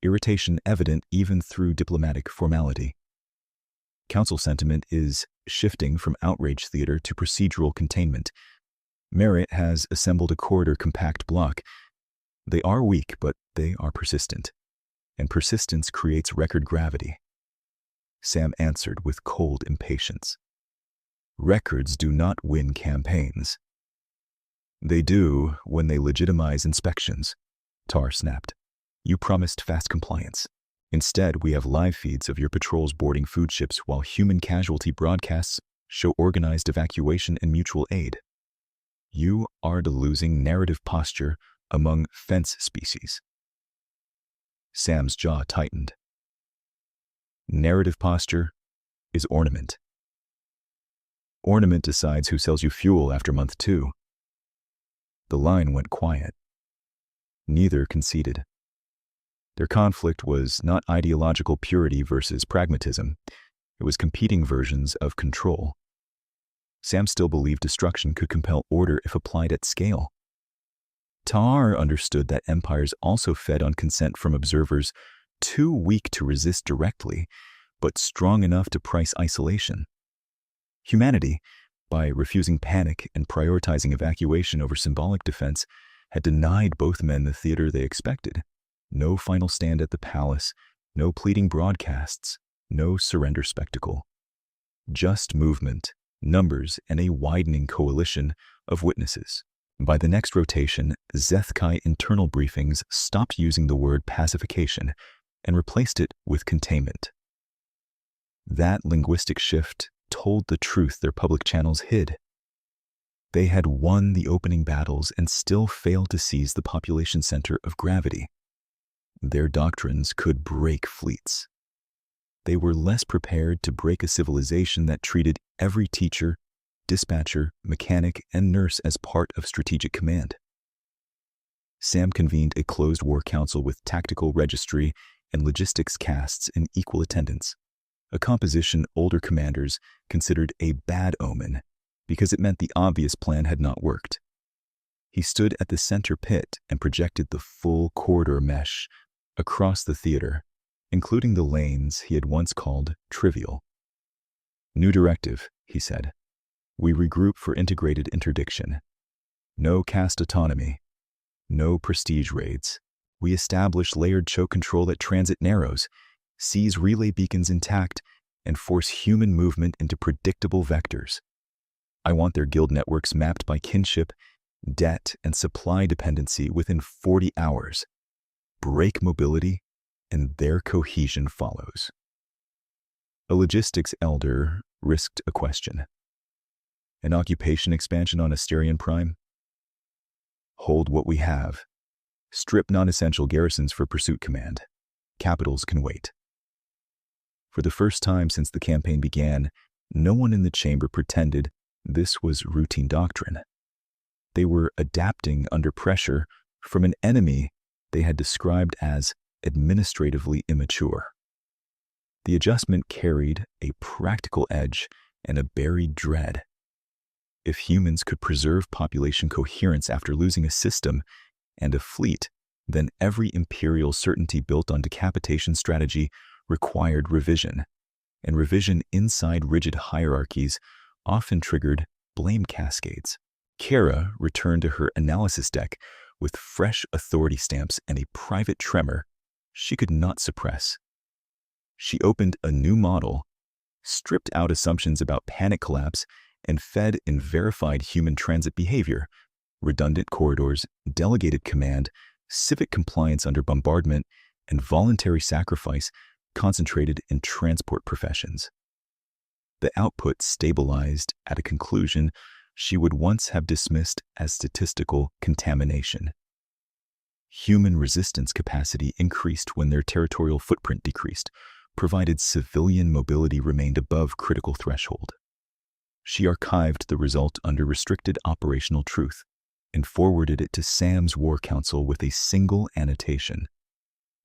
S1: irritation evident even through diplomatic formality. Council sentiment is shifting from outrage theater to procedural containment. Merit has assembled a corridor compact block. They are weak, but they are persistent, and persistence creates record gravity. Sam answered with cold impatience. "Records do not win campaigns." "They do when they legitimize inspections," Tar snapped. "You promised fast compliance. Instead, we have live feeds of your patrols boarding food ships while human casualty broadcasts show organized evacuation and mutual aid. You are the losing narrative posture among fence species." Sam's jaw tightened. Narrative posture is ornament. Ornament decides who sells you fuel after month 2. The line went quiet. Neither conceded. Their conflict was not ideological purity versus pragmatism. It was competing versions of control. Sam still believed destruction could compel order if applied at scale. Tar understood that empires also fed on consent from observers too weak to resist directly, but strong enough to price isolation. Humanity, by refusing panic and prioritizing evacuation over symbolic defense, had denied both men the theater they expected. No final stand at the palace, no pleading broadcasts, no surrender spectacle. Just movement, numbers, and a widening coalition of witnesses. By the next rotation, Zethkai internal briefings stopped using the word pacification and replaced it with containment. That linguistic shift told the truth their public channels hid. They had won the opening battles and still failed to seize the population center of gravity. Their doctrines could break fleets. They were less prepared to break a civilization that treated every teacher, dispatcher, mechanic, and nurse as part of strategic command. Sam convened a closed war council with tactical registry and logistics casts in equal attendance, a composition older commanders considered a bad omen because it meant the obvious plan had not worked. He stood at the center pit and projected the full corridor mesh across the theater, including the lanes he had once called trivial. "New directive," he said. "We regroup for integrated interdiction. No caste autonomy. No prestige raids. We establish layered choke control at transit narrows, seize relay beacons intact, and force human movement into predictable vectors. I want their guild networks mapped by kinship, debt, and supply dependency within 40 hours. Break mobility, and their cohesion follows." A logistics elder risked a question. "An occupation expansion on Asterion Prime?" "Hold what we have. Strip non-essential garrisons for pursuit command. Capitals can wait." For the first time since the campaign began, no one in the chamber pretended this was routine doctrine. They were adapting under pressure from an enemy they had described as administratively immature. The adjustment carried a practical edge and a buried dread. If humans could preserve population coherence after losing a system and a fleet, then every imperial certainty built on decapitation strategy required revision, and revision inside rigid hierarchies often triggered blame cascades. Kara returned to her analysis deck with fresh authority stamps and a private tremor she could not suppress. She opened a new model, stripped out assumptions about panic collapse, and fed in verified human transit behavior, redundant corridors, delegated command, civic compliance under bombardment, and voluntary sacrifice concentrated in transport professions. The output stabilized at a conclusion she would once have dismissed as statistical contamination. Human resistance capacity increased when their territorial footprint decreased, provided civilian mobility remained above critical threshold. She archived the result under restricted operational truth and forwarded it to Sam's War Council with a single annotation.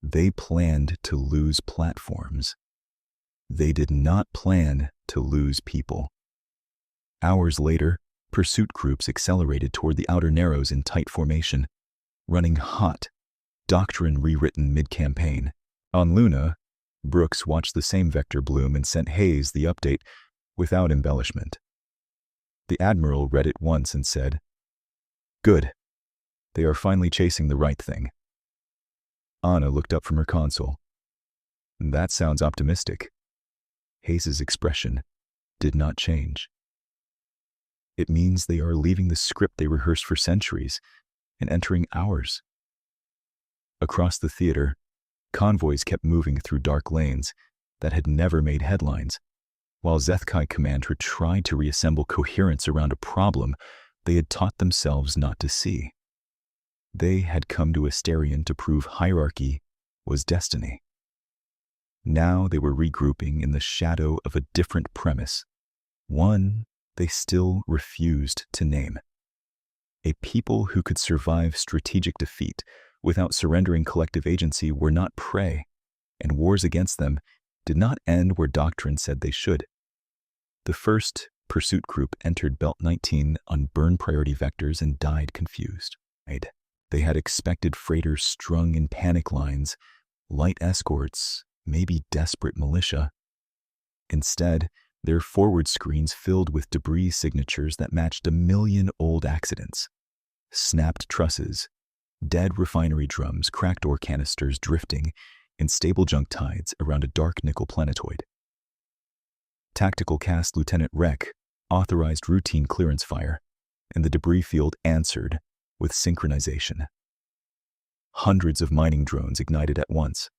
S1: They planned to lose platforms. They did not plan to lose people. Hours later, pursuit groups accelerated toward the outer narrows in tight formation, running hot, doctrine rewritten mid-campaign. On Luna, Brooks watched the same vector bloom and sent Hayes the update without embellishment. The Admiral read it once and said, "Good. They are finally chasing the right thing." Anna looked up from her console. "That sounds optimistic." Hayes's expression did not change. "It means they are leaving the script they rehearsed for centuries and entering ours." Across the theater, convoys kept moving through dark lanes that had never made headlines, while Zethkai Commander tried to reassemble coherence around a problem they had taught themselves not to see. They had come to Asterion to prove hierarchy was destiny. Now they were regrouping in the shadow of a different premise, one they still refused to name. A people who could survive strategic defeat without surrendering collective agency were not prey, and wars against them did not end where doctrine said they should. The first pursuit group entered Belt 19 on burn priority vectors and died confused. They had expected freighters strung in panic lines, light escorts, maybe desperate militia. Instead, their forward screens filled with debris signatures that matched a million old accidents. Snapped trusses, dead refinery drums, cracked ore canisters drifting in stable junk tides around a dark nickel planetoid. Tactical Cast Lieutenant Rek authorized routine clearance fire, and the debris field answered with synchronization. Hundreds of mining drones ignited at once.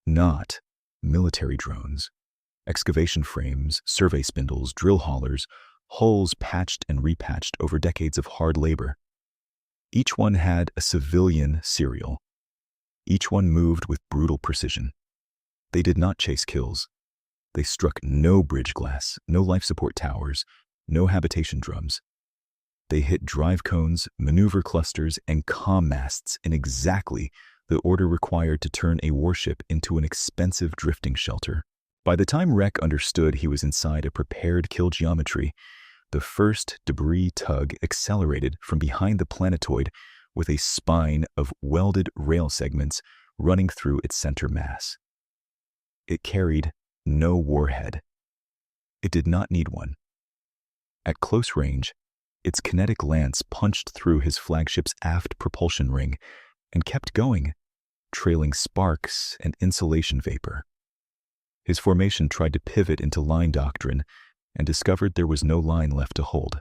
S1: not military drones. Excavation frames, survey spindles, drill haulers, hulls patched and repatched over decades of hard labor. Each one had a civilian serial. Each one moved with brutal precision. They did not chase kills. They struck no bridge glass, no life support towers, no habitation drums. They hit drive cones, maneuver clusters, and comm masts in exactly the order required to turn a warship into an expensive drifting shelter. By the time Rek understood he was inside a prepared kill geometry, the first debris tug accelerated from behind the planetoid with a spine of welded rail segments running through its center mass. It carried no warhead. It did not need one. At close range, its kinetic lance punched through his flagship's aft propulsion ring and kept going, trailing sparks and insulation vapor. His formation tried to pivot into line doctrine and discovered there was no line left to hold.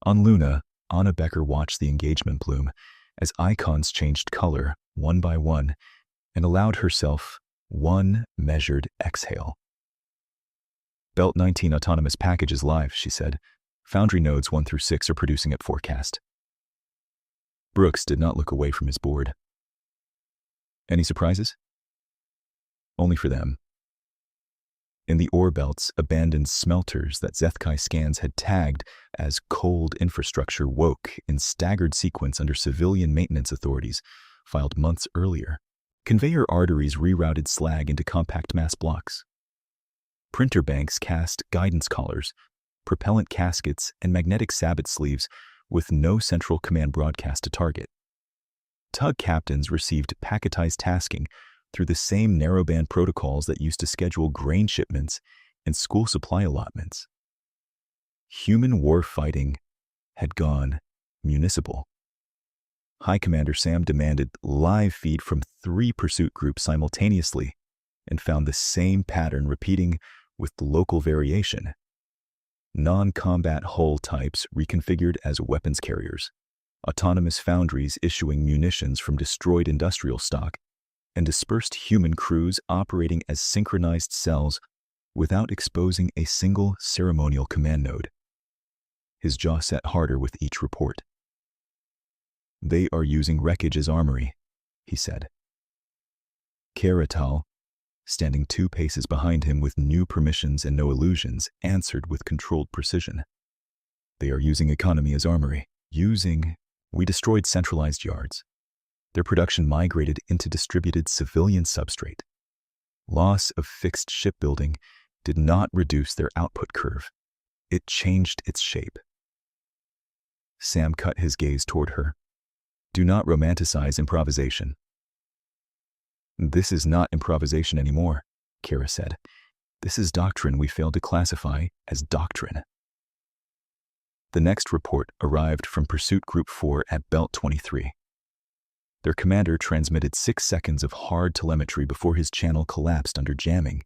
S1: On Luna, Anna Becker watched the engagement bloom as icons changed color one by one and allowed herself one measured exhale. Belt 19 autonomous package is live, she said. Foundry nodes 1 through 6 are producing at forecast. Brooks did not look away from his board. Any surprises? Only for them. In the ore belts, abandoned smelters that Zethkai scans had tagged as cold infrastructure woke in staggered sequence under civilian maintenance authorities filed months earlier. Conveyor arteries rerouted slag into compact mass blocks. Printer banks cast guidance collars, propellant caskets, and magnetic sabot sleeves with no central command broadcast to target. Tug captains received packetized tasking through the same narrowband protocols that used to schedule grain shipments and school supply allotments. Human war fighting had gone municipal. High Commander Sam demanded live feed from 3 pursuit groups simultaneously and found the same pattern repeating with local variation. Non-combat hull types reconfigured as weapons carriers, autonomous foundries issuing munitions from destroyed industrial stock, and dispersed human crews operating as synchronized cells without exposing a single ceremonial command node. His jaw set harder with each report. They are using wreckage as armory, he said. Karatal, standing 2 paces behind him with new permissions and no illusions, answered with controlled precision. They are using economy as armory. We destroyed centralized yards. Their production migrated into distributed civilian substrate. Loss of fixed shipbuilding did not reduce their output curve. It changed its shape. Sam cut his gaze toward her. Do not romanticize improvisation. This is not improvisation anymore, Kara said. This is doctrine we failed to classify as doctrine. The next report arrived from Pursuit Group 4 at Belt 23. Their commander transmitted 6 seconds of hard telemetry before his channel collapsed under jamming.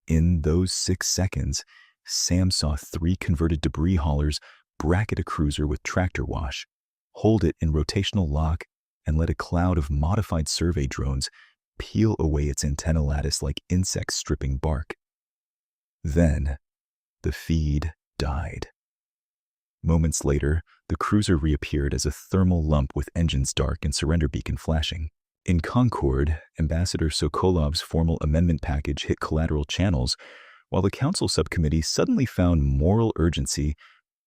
S1: In those 6 seconds, Sam saw 3 converted debris haulers bracket a cruiser with tractor wash, hold it in rotational lock, and let a cloud of modified survey drones peel away its antenna lattice like insects stripping bark. Then, the feed died. Moments later, the cruiser reappeared as a thermal lump with engines dark and surrender beacon flashing. In Concord, Ambassador Sokolov's formal amendment package hit collateral channels, while the Council Subcommittee suddenly found moral urgency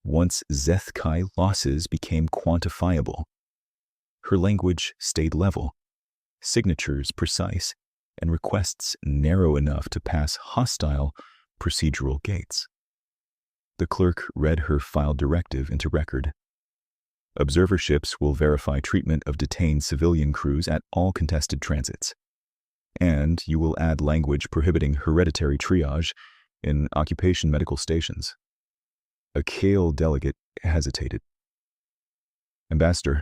S1: once Zethkai losses became quantifiable. Her language stayed level, signatures precise, and requests narrow enough to pass hostile procedural gates. The clerk read her filed directive into record. Observerships will verify treatment of detained civilian crews at all contested transits. And you will add language prohibiting hereditary triage in occupation medical stations. A Kale delegate hesitated. Ambassador,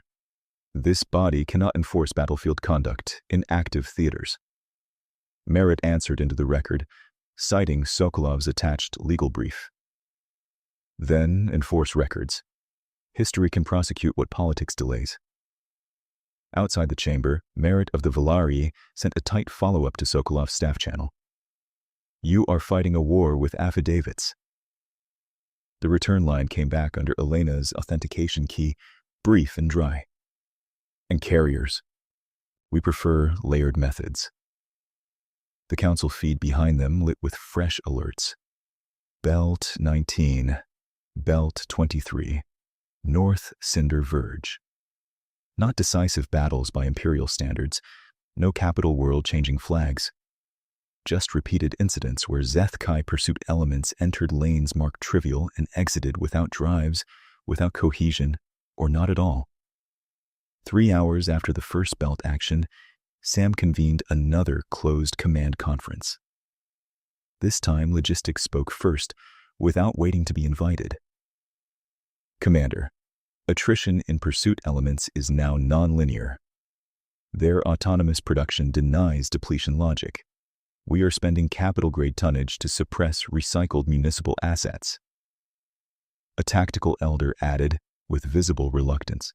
S1: this body cannot enforce battlefield conduct in active theaters. Merritt answered into the record, citing Sokolov's attached legal brief. Then enforce records. History can prosecute what politics delays. Outside the chamber, Merritt of the Valarii sent a tight follow-up to Sokolov's staff channel. "You are fighting a war with affidavits." The return line came back under Elena's authentication key, brief and dry. "And carriers. We prefer layered methods." The council feed behind them lit with fresh alerts. Belt 19, Belt 23, North Cinder Verge. Not decisive battles by Imperial standards, no capital world-changing flags. Just repeated incidents where Zeth-Kai pursuit elements entered lanes marked trivial and exited without drives, without cohesion, or not at all. 3 hours after the first belt action, Sam convened another closed command conference. This time, logistics spoke first, without waiting to be invited. "Commander, attrition in pursuit elements is now non-linear. Their autonomous production denies depletion logic. We are spending capital-grade tonnage to suppress recycled municipal assets." A tactical elder added, with visible reluctance.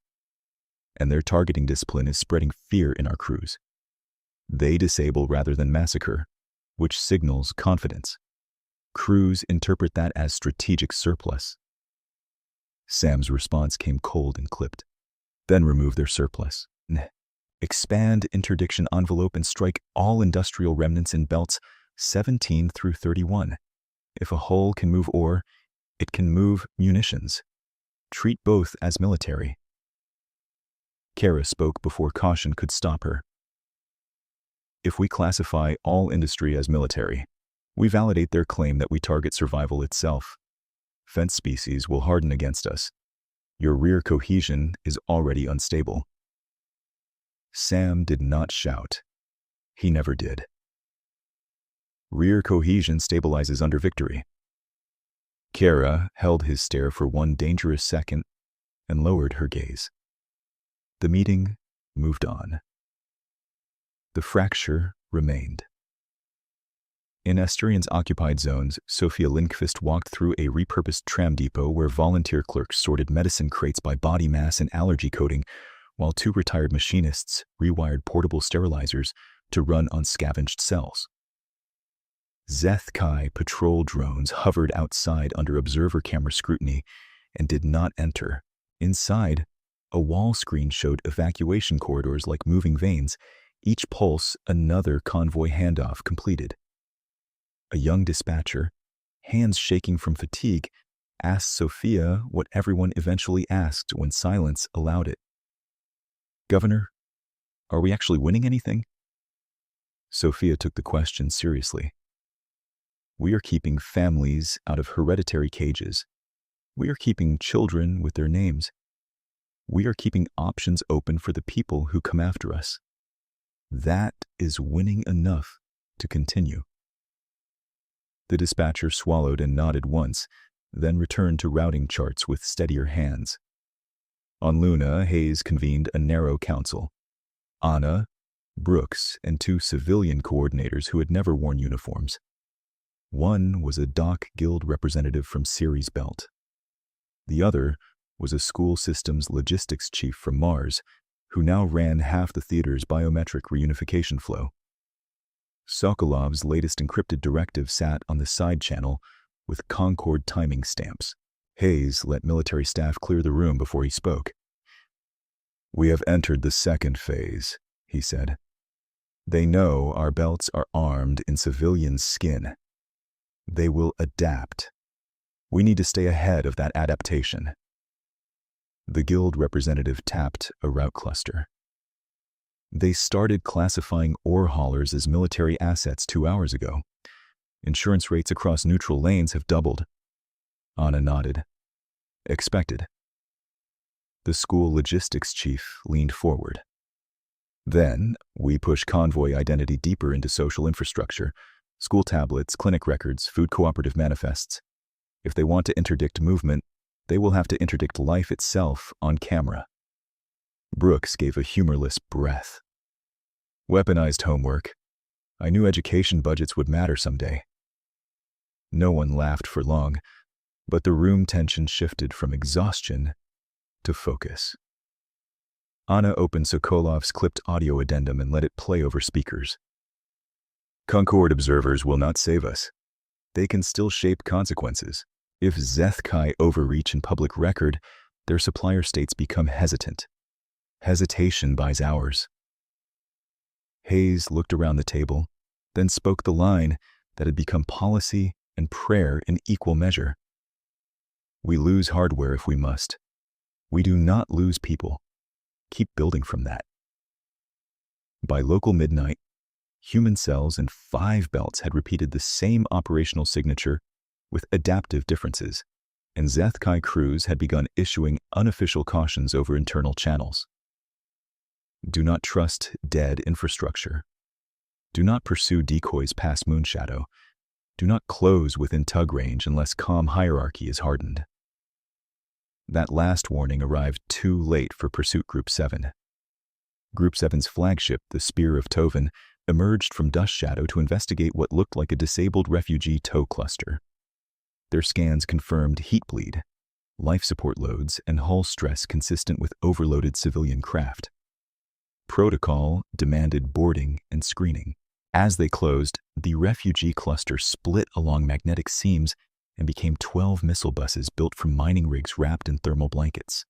S1: "And their targeting discipline is spreading fear in our crews. They disable rather than massacre, which signals confidence. Crews interpret that as strategic surplus." Sam's response came cold and clipped. "Then remove their surplus. Expand interdiction envelope and strike all industrial remnants in belts 17 through 31. If a hull can move ore, it can move munitions. Treat both as military." Kara spoke before caution could stop her. "If we classify all industry as military, we validate their claim that we target survival itself. Fence species will harden against us. Your rear cohesion is already unstable." Sam did not shout. He never did. Rear cohesion stabilizes under victory. Kara held his stare for one dangerous second and lowered her gaze. The meeting moved on. The fracture remained. In Asturion's occupied zones, Sophia Lindqvist walked through a repurposed tram depot where volunteer clerks sorted medicine crates by body mass and allergy coding, while 2 retired machinists rewired portable sterilizers to run on scavenged cells. Zeth-Kai patrol drones hovered outside under observer camera scrutiny and did not enter. Inside, a wall screen showed evacuation corridors like moving veins, each pulse another convoy handoff completed. A young dispatcher, hands shaking from fatigue, asked Sophia what everyone eventually asked when silence allowed it. "Governor, are we actually winning anything?" Sophia took the question seriously. "We are keeping families out of hereditary cages. We are keeping children with their names. We are keeping options open for the people who come after us. That is winning enough to continue." The dispatcher swallowed and nodded once, then returned to routing charts with steadier hands. On Luna, Hayes convened a narrow council. Anna, Brooks, and 2 civilian coordinators who had never worn uniforms. One was a Dock Guild representative from Ceres Belt. The other was a school systems logistics chief from Mars, who now ran half the theater's biometric reunification flow. Sokolov's latest encrypted directive sat on the side channel with Concord timing stamps. Hayes let military staff clear the room before he spoke. "We have entered the second phase," he said. "They know our belts are armed in civilian skin. They will adapt. We need to stay ahead of that adaptation." The guild representative tapped a route cluster. "They started classifying ore haulers as military assets 2 hours ago. Insurance rates across neutral lanes have doubled." Anna nodded. "Expected." The school logistics chief leaned forward. "Then, we push convoy identity deeper into social infrastructure, school tablets, clinic records, food cooperative manifests. If they want to interdict movement, they will have to interdict life itself on camera." Brooks gave a humorless breath. "Weaponized homework. I knew education budgets would matter someday." No one laughed for long, but the room tension shifted from exhaustion to focus. Anna opened Sokolov's clipped audio addendum and let it play over speakers. Concord observers will not save us. They can still shape consequences. If Zethkai overreach in public record, their supplier states become hesitant. Hesitation buys hours. Hayes looked around the table, then spoke the line that had become policy and prayer in equal measure. We lose hardware if we must. We do not lose people. Keep building from that. By local midnight, human cells in 5 belts had repeated the same operational signature with adaptive differences, and Zethkai crews had begun issuing unofficial cautions over internal channels. Do not trust dead infrastructure. Do not pursue decoys past Moonshadow. Do not close within tug range unless comm hierarchy is hardened. That last warning arrived too late for Pursuit Group 7. Group 7's flagship, the Spear of Tovin, emerged from dust shadow to investigate what looked like a disabled refugee tow cluster. Their scans confirmed heat bleed, life support loads, and hull stress consistent with overloaded civilian craft. Protocol demanded boarding and screening. As they closed, the refugee cluster split along magnetic seams and became 12 missile buses built from mining rigs wrapped in thermal blankets.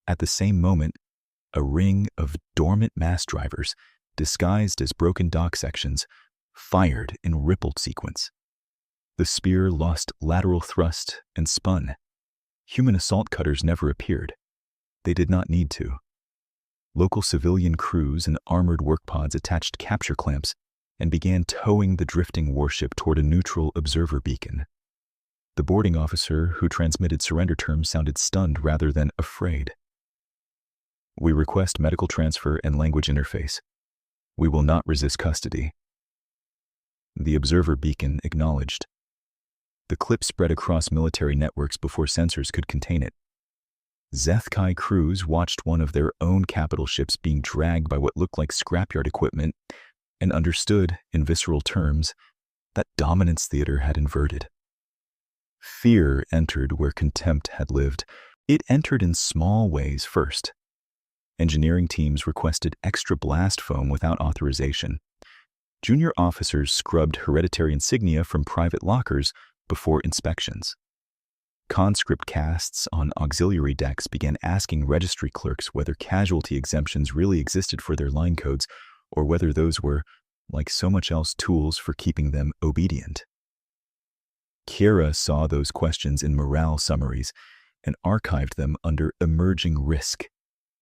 S1: At the same moment, a ring of dormant mass drivers, disguised as broken dock sections, fired in rippled sequence. The spear lost lateral thrust and spun. Human assault cutters never appeared. They did not need to. Local civilian crews and armored work pods attached capture clamps and began towing the drifting warship toward a neutral observer beacon. The boarding officer who transmitted surrender terms sounded stunned rather than afraid. We request medical transfer and language interface. We will not resist custody. The observer beacon acknowledged. The clip spread across military networks before sensors could contain it. Zethkai crews watched one of their own capital ships being dragged by what looked like scrapyard equipment and understood, in visceral terms, that dominance theater had inverted. Fear entered where contempt had lived. It entered in small ways first. Engineering teams requested extra blast foam without authorization. Junior officers scrubbed hereditary insignia from private lockers before inspections. Conscript casts on auxiliary decks began asking registry clerks whether casualty exemptions really existed for their line codes or whether those were, like so much else, tools for keeping them obedient. Kira saw those questions in morale summaries and archived them under emerging risk,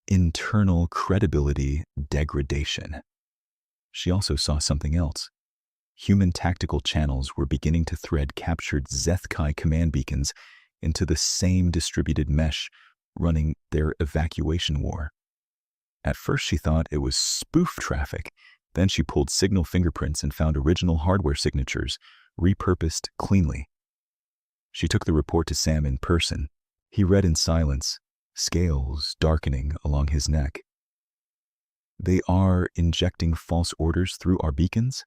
S1: internal credibility degradation. She also saw something else. Human tactical channels were beginning to thread captured Zethkai command beacons into the same distributed mesh, running their evacuation war. At first she thought it was spoof traffic. Then she pulled signal fingerprints and found original hardware signatures, repurposed cleanly. She took the report to Sam in person. He read in silence, scales darkening along his neck. They are injecting false orders through our beacons?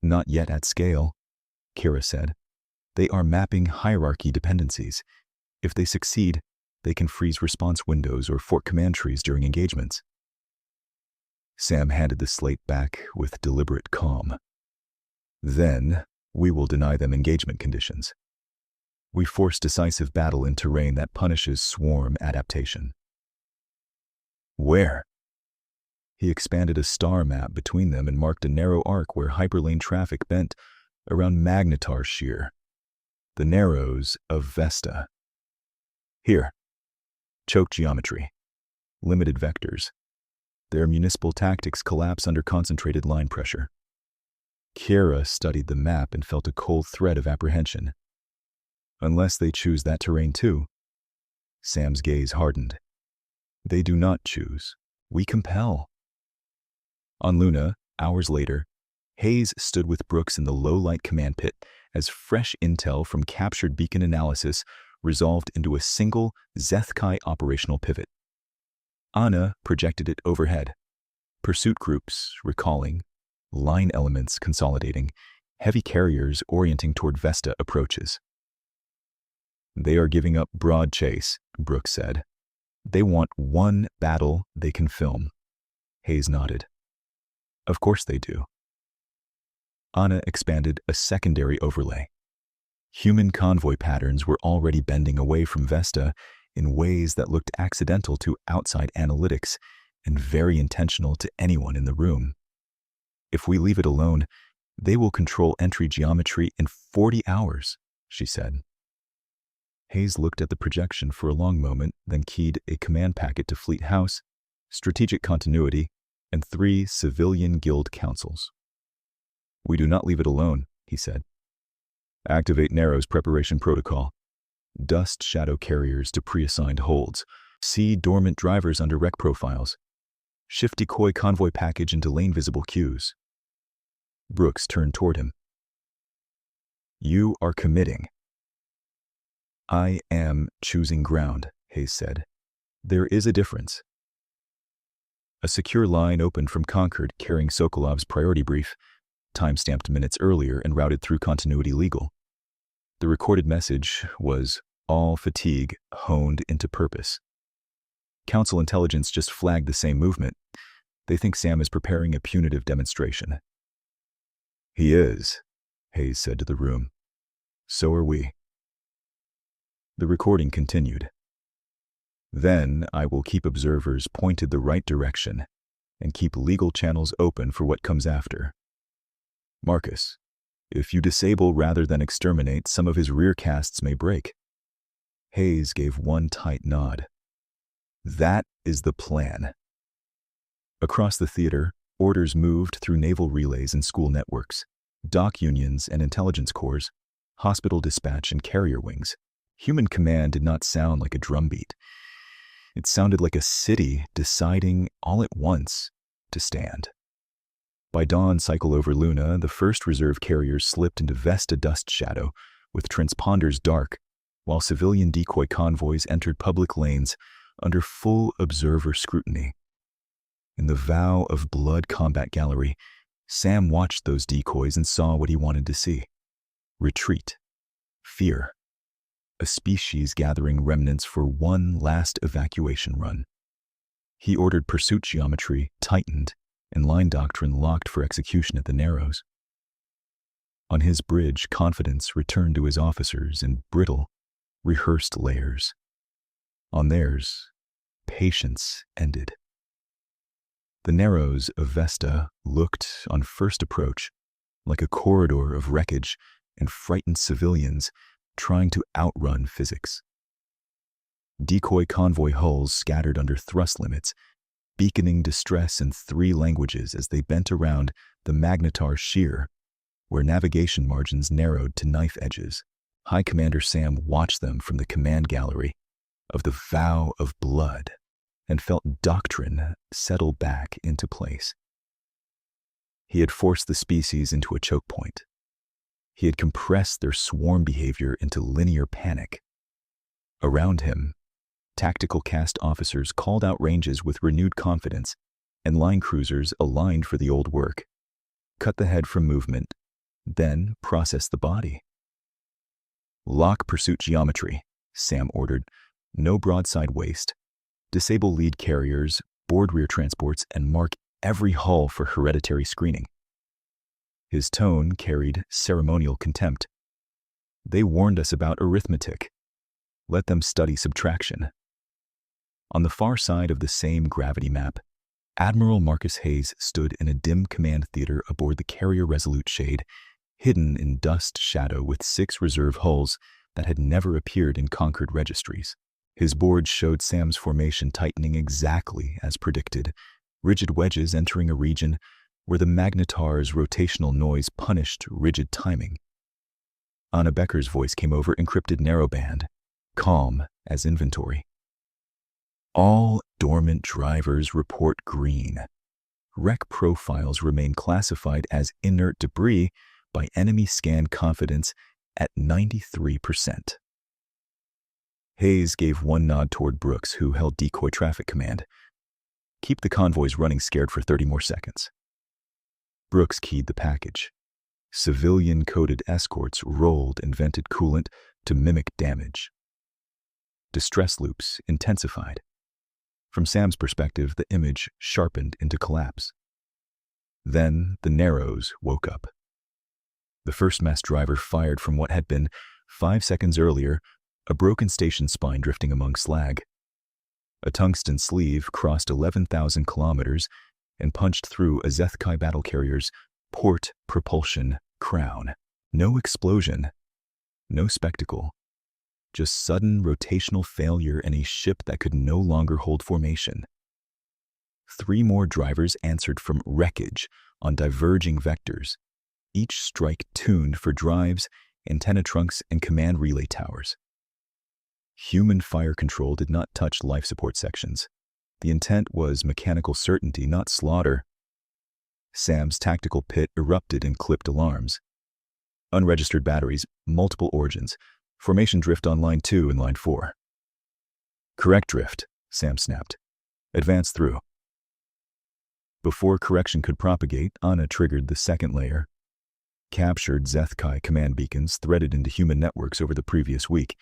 S1: Not yet at scale, Kira said. They are mapping hierarchy dependencies. If they succeed, they can freeze response windows or fork command trees during engagements. Sam handed the slate back with deliberate calm. Then, we will deny them engagement conditions. We force decisive battle in terrain that punishes swarm adaptation. Where? He expanded a star map between them and marked a narrow arc where hyperlane traffic bent around Magnetar Shear, the Narrows of Vesta. Here. Choke geometry. Limited vectors. Their municipal tactics collapse under concentrated line pressure. Kira studied the map and felt a cold thread of apprehension. Unless they choose that terrain too. Sam's gaze hardened. They do not choose. We compel. On Luna, hours later, Hayes stood with Brooks in the low-light command pit as fresh intel from captured beacon analysis resolved into a single Zethkai operational pivot. Anna projected it overhead. Pursuit groups recalling, line elements consolidating, heavy carriers orienting toward Vesta approaches. They are giving up broad chase, Brooks said. They want one battle they can film. Hayes nodded. Of course they do. Anna expanded a secondary overlay. Human convoy patterns were already bending away from Vesta in ways that looked accidental to outside analytics and very intentional to anyone in the room. If we leave it alone, they will control entry geometry in 40 hours, she said. Hayes looked at the projection for a long moment, then keyed a command packet to Fleet House, Strategic Continuity, and 3 civilian guild councils. We do not leave it alone, he said. Activate Narrow's preparation protocol. Dust shadow carriers to pre-assigned holds. See dormant drivers under wreck profiles. Shift decoy convoy package into lane-visible queues. Brooks turned toward him. You are committing. I am choosing ground, Hayes said. There is a difference. A secure line opened from Concord carrying Sokolov's priority brief, time-stamped minutes earlier and routed through Continuity Legal. The recorded message was, all fatigue honed into purpose. Council intelligence just flagged the same movement. They think Sam is preparing a punitive demonstration. He is, Hayes said to the room. So are we. The recording continued. Then I will keep observers pointed the right direction and keep legal channels open for what comes after. Marcus, if you disable rather than exterminate, some of his rear casts may break. Hayes gave one tight nod. That is the plan. Across the theater, orders moved through naval relays and school networks, dock unions and intelligence corps, hospital dispatch and carrier wings. Human command did not sound like a drumbeat. It sounded like a city deciding all at once to stand. By dawn cycle over Luna, the first reserve carriers slipped into Vesta dust shadow, with transponders dark, while civilian decoy convoys entered public lanes under full observer scrutiny. In the Vow of Blood combat gallery, Sam watched those decoys and saw what he wanted to see. Retreat. Fear. A species gathering remnants for one last evacuation run. He ordered pursuit geometry tightened and line doctrine locked for execution at the Narrows. On his bridge, confidence returned to his officers in brittle, rehearsed layers. On theirs, patience ended. The Narrows of Vesta looked, on first approach, like a corridor of wreckage and frightened civilians trying to outrun physics. Decoy convoy hulls scattered under thrust limits, beaconing distress in 3 languages as they bent around the Magnetar shear, where navigation margins narrowed to knife edges. High Commander Sam watched them from the command gallery of the Vow of Blood and felt doctrine settle back into place. He had forced the species into a choke point. He had compressed their swarm behavior into linear panic. Around him, tactical cast officers called out ranges with renewed confidence, and line cruisers aligned for the old work. Cut the head from movement, then process the body. Lock pursuit geometry, Sam ordered. No broadside waste. Disable lead carriers, board rear transports, and mark every hull for hereditary screening. His tone carried ceremonial contempt. They warned us about arithmetic. Let them study subtraction. On the far side of the same gravity map, Admiral Marcus Hayes stood in a dim command theater aboard the carrier Resolute Shade, hidden in dust shadow with 6 reserve hulls that had never appeared in Concord registries. His board showed Sam's formation tightening exactly as predicted, rigid wedges entering a region where the Magnetar's rotational noise punished rigid timing. Anna Becker's voice came over encrypted narrowband, calm as inventory. All dormant drivers report green. Wreck profiles remain classified as inert debris by enemy scan confidence at 93%. Hayes gave one nod toward Brooks, who held decoy traffic command. Keep the convoys running scared for 30 more seconds. Brooks keyed the package. Civilian-coded escorts rolled and vented coolant to mimic damage. Distress loops intensified. From Sam's perspective, the image sharpened into collapse. Then the Narrows woke up. The first mass driver fired from what had been, 5 seconds earlier, a broken station spine drifting among slag. A tungsten sleeve crossed 11,000 kilometers and punched through a Zethkai battle carrier's port propulsion crown. No explosion, no spectacle, just sudden rotational failure in a ship that could no longer hold formation. 3 more drivers answered from wreckage on diverging vectors, each strike tuned for drives, antenna trunks, and command relay towers. Human fire control did not touch life support sections. The intent was mechanical certainty, not slaughter. Sam's tactical pit erupted in clipped alarms. Unregistered batteries, multiple origins, formation drift on line 2 and line 4. Correct drift, Sam snapped. Advance through. Before correction could propagate, Anna triggered the second layer. Captured Zethkai command beacons threaded into human networks over the previous week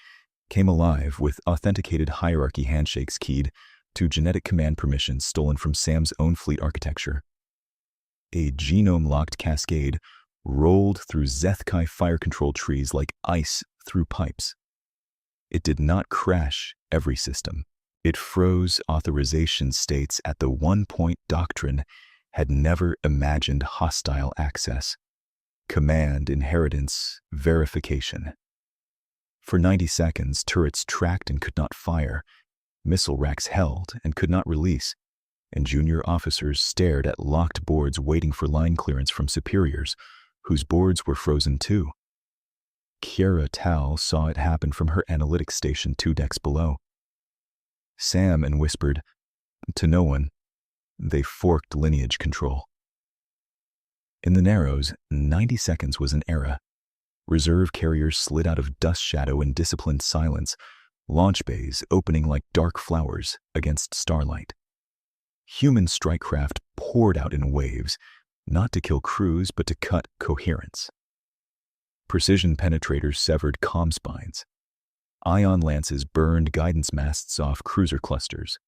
S1: came alive with authenticated hierarchy handshakes keyed to genetic command permissions stolen from Sam's own fleet architecture. A genome-locked cascade rolled through Zethkai fire control trees like ice through pipes. It did not crash every system. It froze authorization states at the one-point doctrine had never imagined hostile access. Command inheritance verification. For 90 seconds, turrets tracked and could not fire, missile racks held and could not release, and junior officers stared at locked boards waiting for line clearance from superiors, whose boards were frozen too. Kiara Tal saw it happen from her analytics station 2 decks below. Sam and whispered, to no one, they forked lineage control. In the Narrows, 90 seconds was an era. Reserve carriers slid out of dust shadow in disciplined silence, launch bays opening like dark flowers against starlight. Human strike craft poured out in waves, not to kill crews but to cut coherence. Precision penetrators severed comm spines. Ion lances burned guidance masts off cruiser clusters.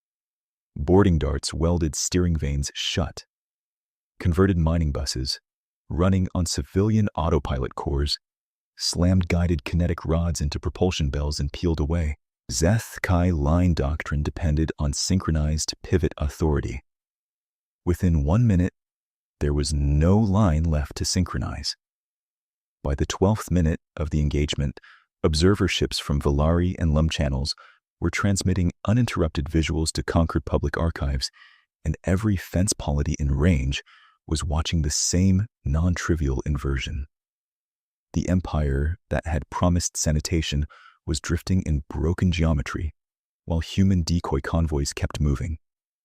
S1: Boarding darts welded steering vanes shut. Converted mining buses, running on civilian autopilot cores, slammed guided kinetic rods into propulsion bells and peeled away. Zethkai line doctrine depended on synchronized pivot authority. Within 1 minute, there was no line left to synchronize. By the 12th minute of the engagement, observer ships from Valari and Lum channels were transmitting uninterrupted visuals to conquered public archives, and every fence polity in range was watching the same non-trivial inversion. The empire that had promised sanitation was drifting in broken geometry, while human decoy convoys kept moving,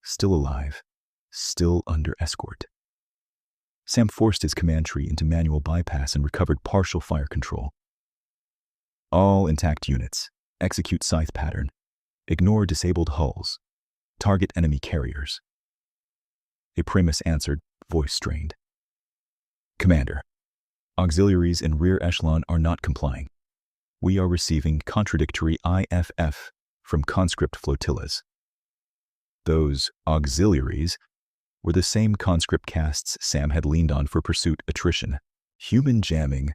S1: still alive, still under escort. Sam forced his command tree into manual bypass and recovered partial fire control. All intact units, execute scythe pattern, ignore disabled hulls, target enemy carriers. A Primus answered, voice strained. Commander, auxiliaries in rear echelon are not complying. We are receiving contradictory IFF from conscript flotillas. Those auxiliaries were the same conscript castes Sam had leaned on for pursuit attrition. Human jamming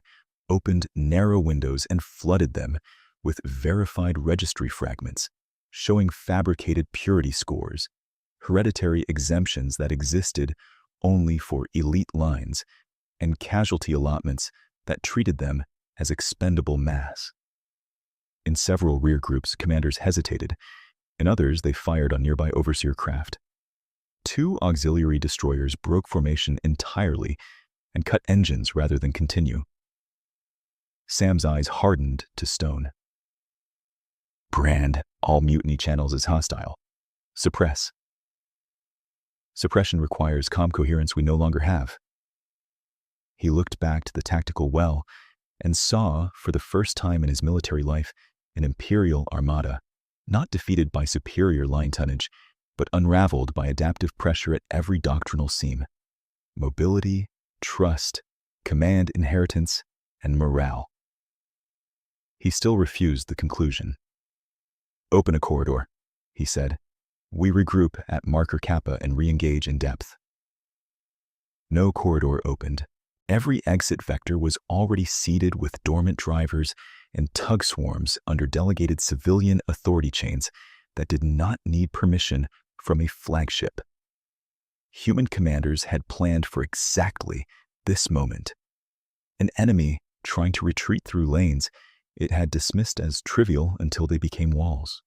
S1: opened narrow windows and flooded them with verified registry fragments, showing fabricated purity scores, hereditary exemptions that existed only for elite lines, and casualty allotments that treated them as expendable mass. In several rear groups, commanders hesitated. In others, they fired on nearby overseer craft. 2 auxiliary destroyers broke formation entirely and cut engines rather than continue. Sam's eyes hardened to stone. Brand all mutiny channels as hostile. Suppress. Suppression requires comm coherence we no longer have. He looked back to the tactical well and saw, for the first time in his military life, an Imperial armada, not defeated by superior line tonnage, but unraveled by adaptive pressure at every doctrinal seam. Mobility, trust, command inheritance, and morale. He still refused the conclusion. Open a corridor, he said. We regroup at marker Kappa and re-engage in depth. No corridor opened. Every exit vector was already seeded with dormant drivers and tug swarms under delegated civilian authority chains that did not need permission from a flagship. Human commanders had planned for exactly this moment. An enemy trying to retreat through lanes it had dismissed as trivial until they became walls.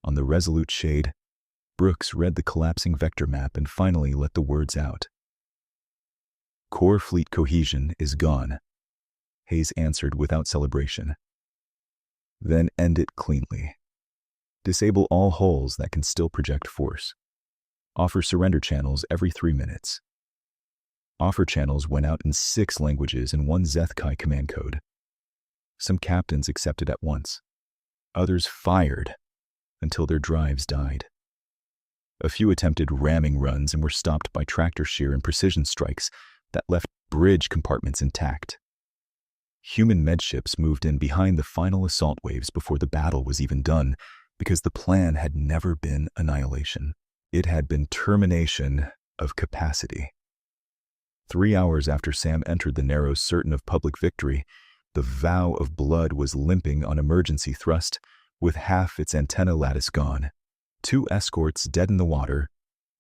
S1: On the resolute shade, Brooks read the collapsing vector map and finally let the words out. Core fleet cohesion is gone, Hayes answered without celebration. Then end it cleanly. Disable all hulls that can still project force. Offer surrender channels every 3 minutes. Offer channels went out in 6 languages and 1 Zethkai command code. Some captains accepted at once. Others fired until their drives died. A few attempted ramming runs and were stopped by tractor shear and precision strikes that left bridge compartments intact. Human medships moved in behind the final assault waves before the battle was even done, because the plan had never been annihilation. It had been termination of capacity. 3 hours after Sam entered the Narrows certain of public victory, the Vow of Blood was limping on emergency thrust, with half its antenna lattice gone, 2 escorts dead in the water,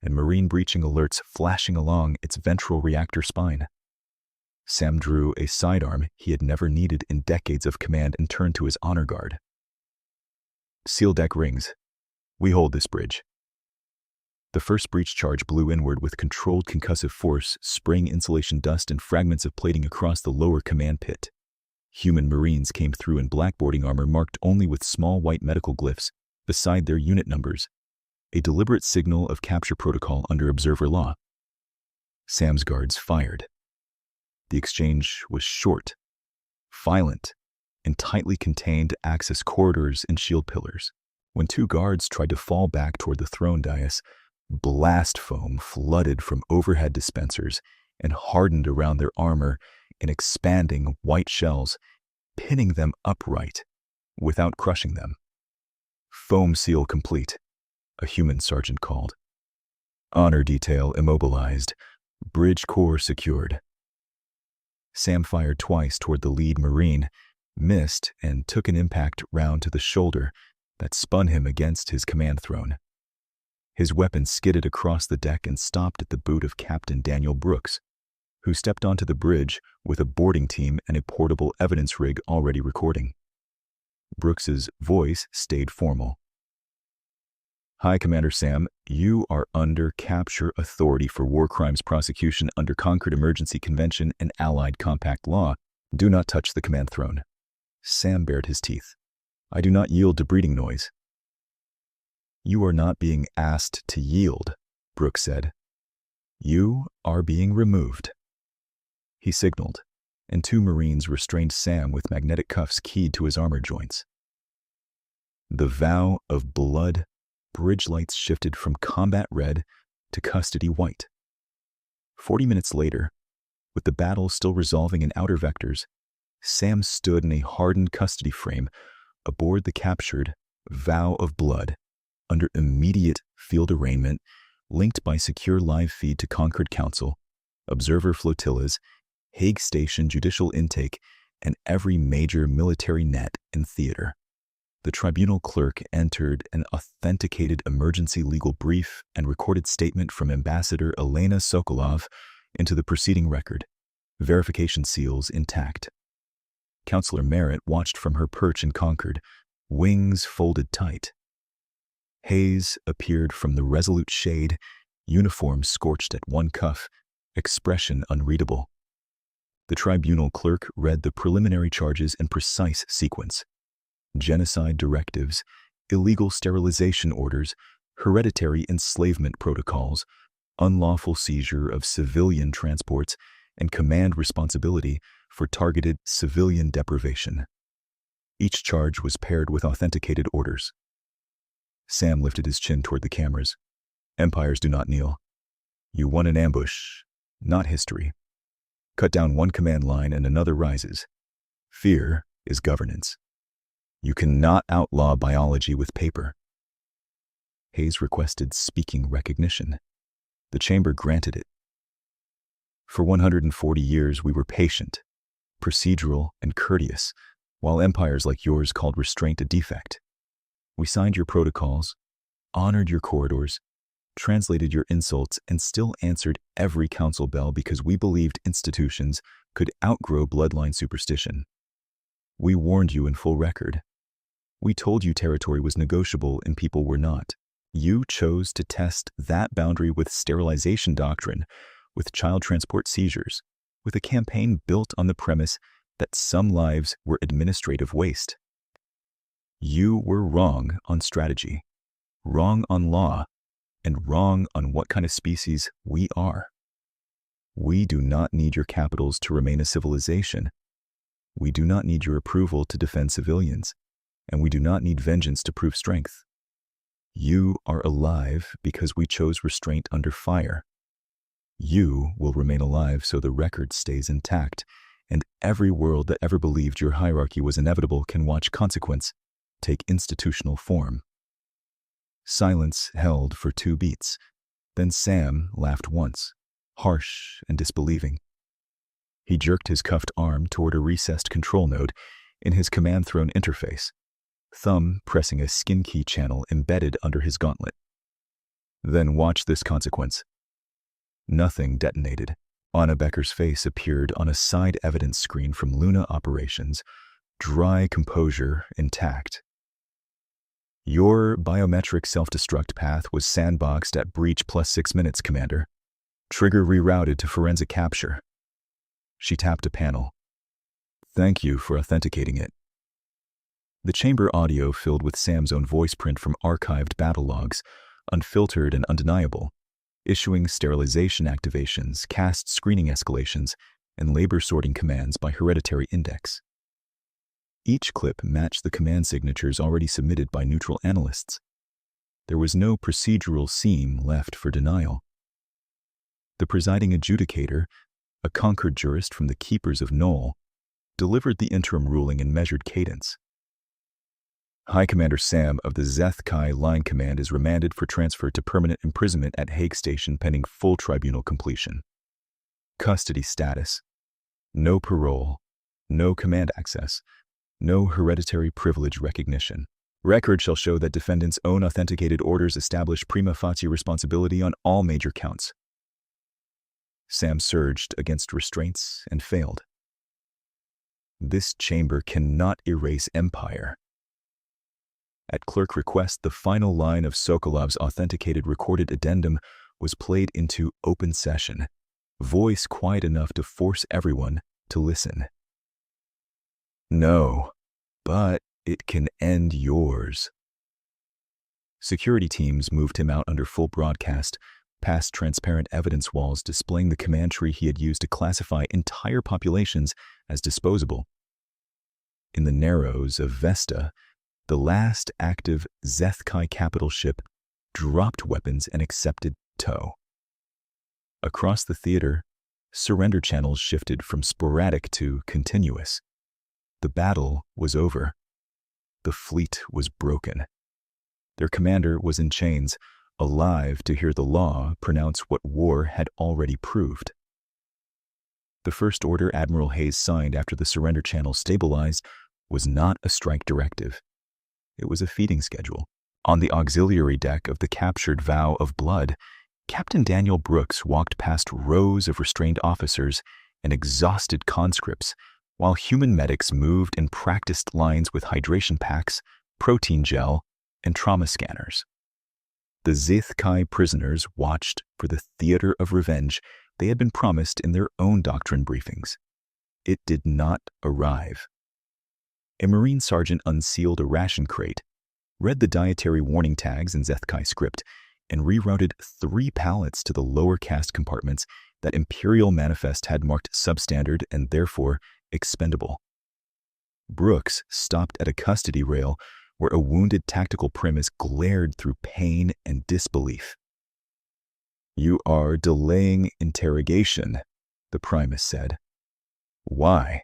S1: and marine breaching alerts flashing along its ventral reactor spine. Sam drew a sidearm he had never needed in decades of command and turned to his honor guard. Seal deck rings. We hold this bridge. The first breach charge blew inward with controlled concussive force, spraying insulation dust and fragments of plating across the lower command pit. Human Marines came through in blackboarding armor marked only with small white medical glyphs beside their unit numbers, a deliberate signal of capture protocol under observer law. Sam's guards fired. The exchange was short, violent, and tightly contained to access corridors and shield pillars. When 2 guards tried to fall back toward the throne dais, blast foam flooded from overhead dispensers and hardened around their armor in expanding white shells, pinning them upright without crushing them. Foam seal complete, a human sergeant called. Honor detail immobilized, bridge core secured. Sam fired twice toward the lead Marine, missed, and took an impact round to the shoulder that spun him against his command throne. His weapon skidded across the deck and stopped at the boot of Captain Daniel Brooks, who stepped onto the bridge with a boarding team and a portable evidence rig already recording. Brooks's voice stayed formal. Hi, Commander Sam. You are under capture authority for war crimes prosecution under Concord Emergency Convention and Allied Compact Law. Do not touch the command throne. Sam bared his teeth. I do not yield to breeding noise. You are not being asked to yield, Brooks said. You are being removed. He signaled, and 2 Marines restrained Sam with magnetic cuffs keyed to his armor joints. The Vow of Blood bridge lights shifted from combat red to custody white. 40 minutes later, with the battle still resolving in outer vectors, Sam stood in a hardened custody frame aboard the captured Vow of Blood under immediate field arraignment, linked by secure live feed to Concord Council, observer flotillas, Hague Station judicial intake, and every major military net and theater. The tribunal clerk entered an authenticated emergency legal brief and recorded statement from Ambassador Elena Sokolov into the proceeding record, verification seals intact. Counselor Merritt watched from her perch in Concord, wings folded tight. Hayes appeared from the resolute shade, uniform scorched at one cuff, expression unreadable. The tribunal clerk read the preliminary charges in precise sequence: genocide directives, illegal sterilization orders, hereditary enslavement protocols, unlawful seizure of civilian transports, and command responsibility for targeted civilian deprivation. Each charge was paired with authenticated orders. Sam lifted his chin toward the cameras. Empires do not kneel. You won an ambush, not history. Cut down one command line and another rises. Fear is governance. You cannot outlaw biology with paper. Hayes requested speaking recognition. The chamber granted it. For 140 years we were patient, procedural, and courteous, while empires like yours called restraint a defect. We signed your protocols, honored your corridors, translated your insults, and still answered every council bell because we believed institutions could outgrow bloodline superstition. We warned you in full record. We told you territory was negotiable and people were not. You chose to test that boundary with sterilization doctrine, with child transport seizures, with a campaign built on the premise that some lives were administrative waste. You were wrong on strategy, wrong on law, and wrong on what kind of species we are. We do not need your capitals to remain a civilization. We do not need your approval to defend civilians, and we do not need vengeance to prove strength. You are alive because we chose restraint under fire. You will remain alive so the record stays intact, and every world that ever believed your hierarchy was inevitable can watch consequence take institutional form. Silence held for 2 beats. Then Sam laughed once, harsh and disbelieving. He jerked his cuffed arm toward a recessed control node in his command throne interface, thumb pressing a skin key channel embedded under his gauntlet. Then watch this consequence. Nothing detonated. Anna Becker's face appeared on a side evidence screen from Luna Operations, dry composure intact. Your biometric self-destruct path was sandboxed at breach plus 6 minutes, Commander. Trigger rerouted to forensic capture. She tapped a panel. Thank you for authenticating it. The chamber audio filled with Sam's own voice print from archived battle logs, unfiltered and undeniable, issuing sterilization activations, caste screening escalations, and labor sorting commands by hereditary index. Each clip matched the command signatures already submitted by neutral analysts. There was no procedural seam left for denial. The presiding adjudicator, a conquered jurist from the Keepers of Knoll, delivered the interim ruling in measured cadence. High Commander Sam of the Zeth Kai Line Command is remanded for transfer to permanent imprisonment at Hague Station pending full tribunal completion. Custody status. No parole. No command access. No hereditary privilege recognition. Record shall show that defendant's own authenticated orders establish prima facie responsibility on all major counts. Sam surged against restraints and failed. This chamber cannot erase empire. At clerk request, the final line of Sokolov's authenticated recorded addendum was played into open session, voice quiet enough to force everyone to listen. No, but it can end yours. Security teams moved him out under full broadcast, past transparent evidence walls displaying the command tree he had used to classify entire populations as disposable. In the narrows of Vesta, the last active Zeth Kai capital ship dropped weapons and accepted tow. Across the theater, surrender channels shifted from sporadic to continuous. The battle was over. The fleet was broken. Their commander was in chains, alive to hear the law pronounce what war had already proved. The first order Admiral Hayes signed after the surrender channel stabilized was not a strike directive. It was a feeding schedule. On the auxiliary deck of the captured Vow of Blood, Captain Daniel Brooks walked past rows of restrained officers and exhausted conscripts, while human medics moved in practiced lines with hydration packs, protein gel, and trauma scanners. The Zeth Kai prisoners watched for the theater of revenge they had been promised in their own doctrine briefings. It did not arrive. A Marine sergeant unsealed a ration crate, read the dietary warning tags in Zeth Kai script, and rerouted 3 pallets to the lower caste compartments that Imperial Manifest had marked substandard and therefore expendable. Brooks stopped at a custody rail where a wounded tactical primus glared through pain and disbelief. "You are delaying interrogation," the primus said. "Why?"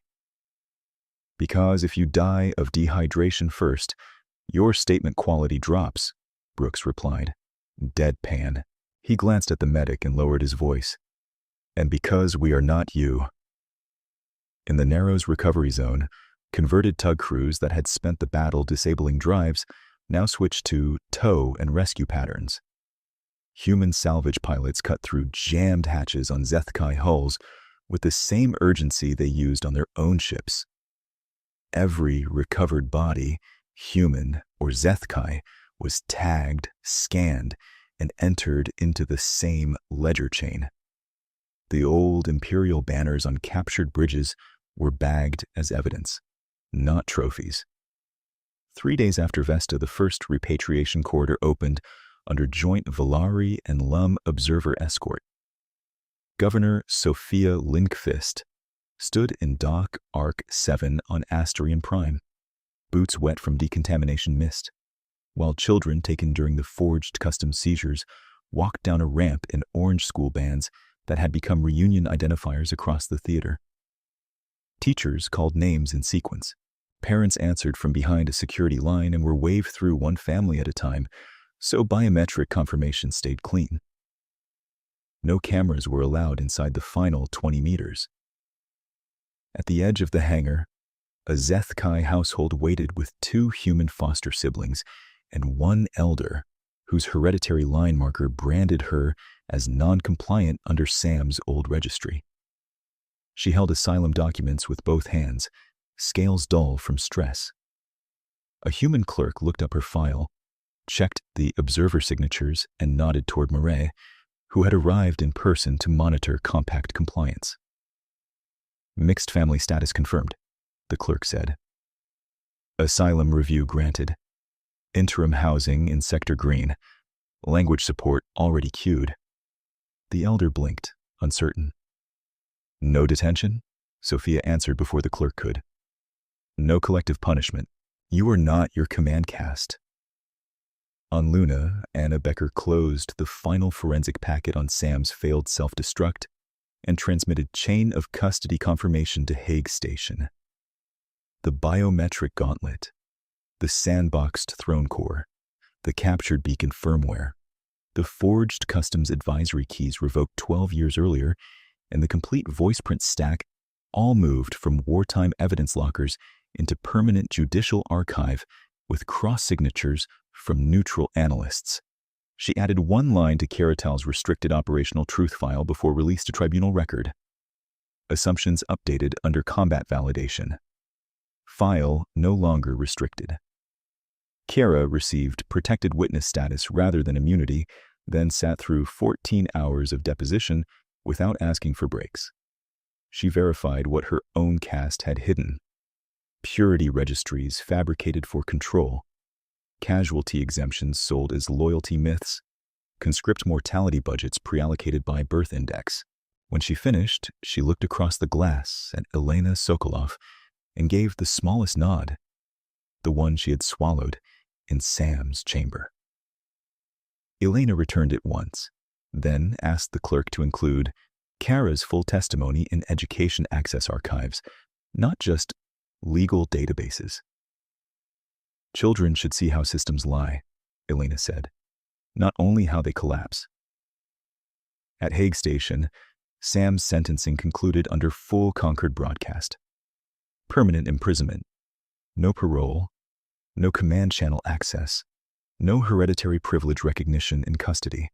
S1: "Because if you die of dehydration first, your statement quality drops," Brooks replied. Deadpan. He glanced at the medic and lowered his voice. And because we are not you. In the Narrows recovery zone, converted tug crews that had spent the battle disabling drives now switched to tow and rescue patterns. Human salvage pilots cut through jammed hatches on Zethkai hulls with the same urgency they used on their own ships. Every recovered body, human or Zethkai, was tagged, scanned, and entered into the same ledger chain. The old Imperial banners on captured bridges were bagged as evidence, not trophies. 3 days after Vesta, the first repatriation corridor opened under joint Valari and Lum observer escort. Governor Sophia Lindqvist stood in Dock Arc 7 on Asterion Prime, boots wet from decontamination mist, while children taken during the forged customs seizures walked down a ramp in orange school bands that had become reunion identifiers across the theater. Teachers called names in sequence. Parents answered from behind a security line and were waved through one family at a time, so biometric confirmation stayed clean. No cameras were allowed inside the final 20 meters. At the edge of the hangar, a Zethkai household waited with 2 human foster siblings and 1 elder, whose hereditary line marker branded her as non-compliant under Sam's old registry. She held asylum documents with both hands, scales dull from stress. A human clerk looked up her file, checked the observer signatures, and nodded toward Murray, who had arrived in person to monitor compact compliance. Mixed family status confirmed, the clerk said. Asylum review granted. Interim housing in Sector Green. Language support already queued. The elder blinked, uncertain. No detention? Sophia answered before the clerk could. No collective punishment. You are not your command caste. On Luna, Anna Becker closed the final forensic packet on Sam's failed self-destruct and transmitted chain of custody confirmation to Hague Station. The biometric gauntlet, the sandboxed throne core, the captured beacon firmware, the forged customs advisory keys revoked 12 years earlier, and the complete voice print stack all moved from wartime evidence lockers into permanent judicial archive with cross-signatures from neutral analysts. She added 1 line to Caratal's restricted operational truth file before release to tribunal record. Assumptions updated under combat validation. File no longer restricted. Kara received protected witness status rather than immunity, then sat through 14 hours of deposition without asking for breaks. She verified what her own caste had hidden. Purity registries fabricated for control. Casualty exemptions sold as loyalty myths. Conscript mortality budgets pre-allocated by birth index. When she finished, she looked across the glass at Elena Sokolov and gave the smallest nod, the one she had swallowed in Sam's chamber. Elena returned it once, then asked the clerk to include Kara's full testimony in education access archives, not just legal databases. Children should see how systems lie, Elena said, not only how they collapse. At Hague Station, Sam's sentencing concluded under full Concord broadcast. Permanent imprisonment, no parole, no command channel access, no hereditary privilege recognition in custody.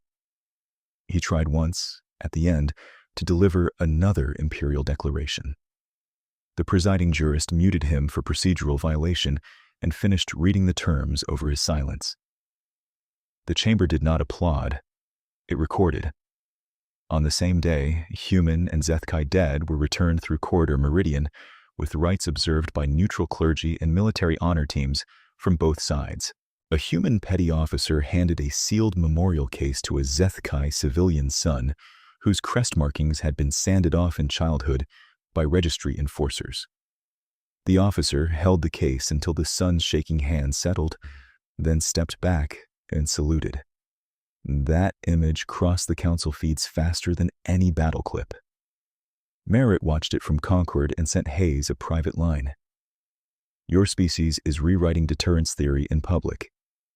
S1: He tried once, at the end, to deliver another imperial declaration. The presiding jurist muted him for procedural violation and finished reading the terms over his silence. The chamber did not applaud. It recorded. On the same day, human and Zethkai dead were returned through Corridor Meridian, with rites observed by neutral clergy and military honor teams from both sides. A human petty officer handed a sealed memorial case to a Zethkai civilian son, whose crest markings had been sanded off in childhood by registry enforcers. The officer held the case until the son's shaking hand settled, then stepped back and saluted. That image crossed the council feeds faster than any battle clip. Merritt watched it from Concord and sent Hayes a private line. Your species is rewriting deterrence theory in public.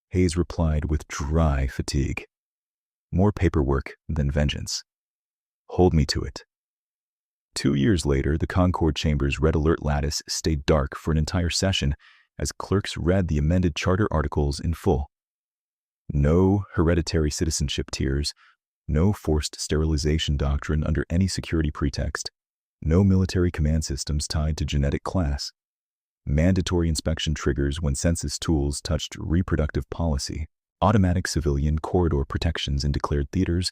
S1: Hayes replied with dry fatigue. More paperwork than vengeance. Hold me to it. 2 years later, the Concord Chamber's red alert lattice stayed dark for an entire session as clerks read the amended charter articles in full. No hereditary citizenship tiers, no forced sterilization doctrine under any security pretext, no military command systems tied to genetic class, mandatory inspection triggers when census tools touched reproductive policy, automatic civilian corridor protections in declared theaters,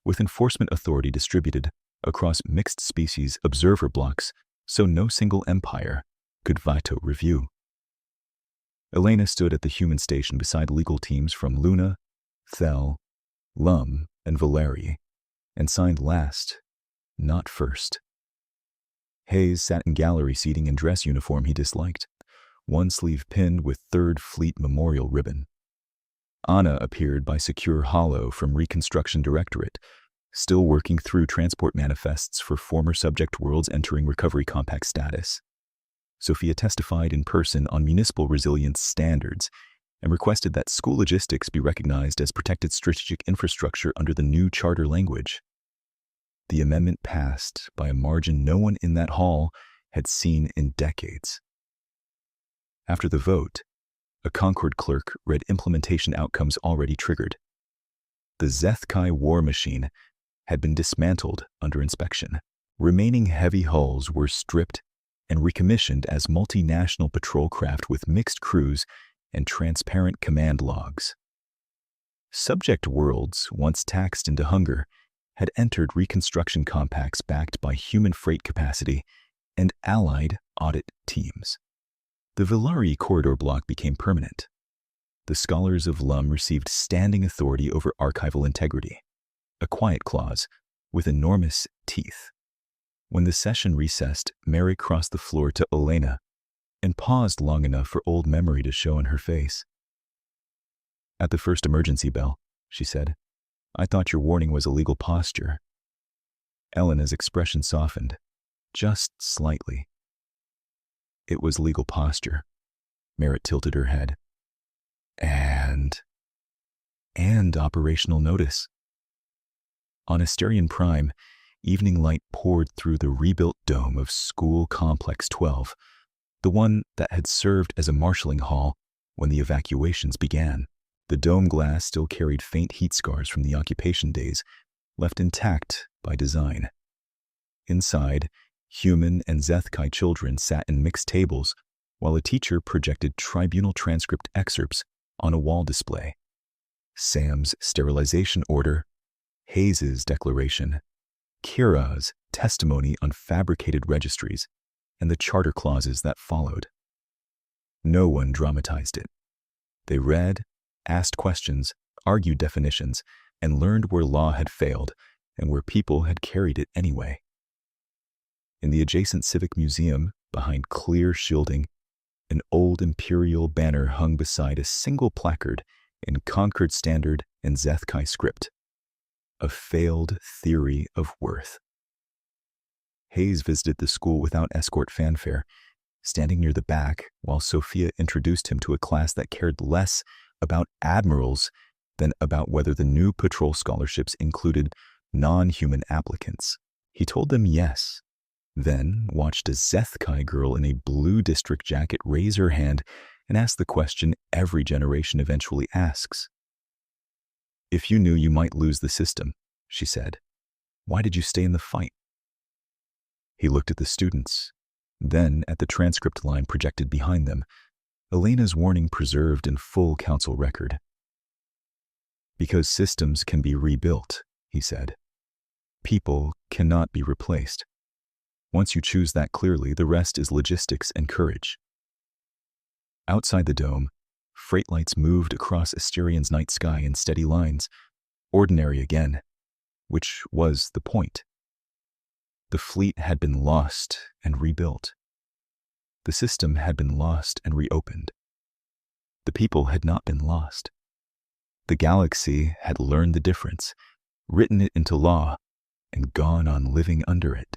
S1: with enforcement authority distributed across mixed species observer blocks so no single empire could veto review. Elena stood at the human station beside legal teams from Luna, Thel, Lum, and Valeri, and signed last, not first. Hayes sat in gallery seating in dress uniform he disliked, one sleeve pinned with 3rd Fleet Memorial ribbon. Anna appeared by secure hollow from Reconstruction Directorate, still working through transport manifests for former subject worlds entering recovery compact status. Sophia testified in person on municipal resilience standards and requested that school logistics be recognized as protected strategic infrastructure under the new charter language. The amendment passed by a margin no one in that hall had seen in decades. After the vote, a Concord clerk read implementation outcomes already triggered. The Zethkai war machine had been dismantled under inspection. Remaining heavy hulls were stripped and recommissioned as multinational patrol craft with mixed crews and transparent command logs. Subject worlds, once taxed into hunger, had entered reconstruction compacts backed by human freight capacity and allied audit teams. The Valeri corridor block became permanent. The scholars of Lum received standing authority over archival integrity, a quiet clause with enormous teeth. When the session recessed, Mary crossed the floor to Elena and paused long enough for old memory to show in her face. "At the first emergency bell," she said, "I thought your warning was illegal posture." Elena's expression softened, just slightly. "It was legal posture." Merritt tilted her head. And operational notice. On Asterion Prime, evening light poured through the rebuilt dome of School Complex 12, the one that had served as a marshalling hall when the evacuations began. The dome glass still carried faint heat scars from the occupation days, left intact by design. Inside, human and Zethkai children sat in mixed tables, while a teacher projected tribunal transcript excerpts on a wall display. Sam's sterilization order, Hayes's declaration, Kira's testimony on fabricated registries, and the charter clauses that followed. No one dramatized it. They read, asked questions, argued definitions, and learned where law had failed and where people had carried it anyway. In the adjacent Civic Museum, behind clear shielding, an old imperial banner hung beside a single placard in Concord Standard and Zethkai script. A failed theory of worth. Hayes visited the school without escort fanfare, standing near the back while Sophia introduced him to a class that cared less about admirals than about whether the new patrol scholarships included non-human applicants. He told them yes, then watched a Zethkai girl in a blue district jacket raise her hand and ask the question every generation eventually asks. "If you knew you might lose the system," she said, "why did you stay in the fight?" He looked at the students, then at the transcript line projected behind them, Elena's warning preserved in full council record. "Because systems can be rebuilt," he said. "People cannot be replaced. Once you choose that clearly, the rest is logistics and courage." Outside the dome, freight lights moved across Asterion's night sky in steady lines, ordinary again, which was the point. The fleet had been lost and rebuilt. The system had been lost and reopened. The people had not been lost. The galaxy had learned the difference, written it into law, and gone on living under it.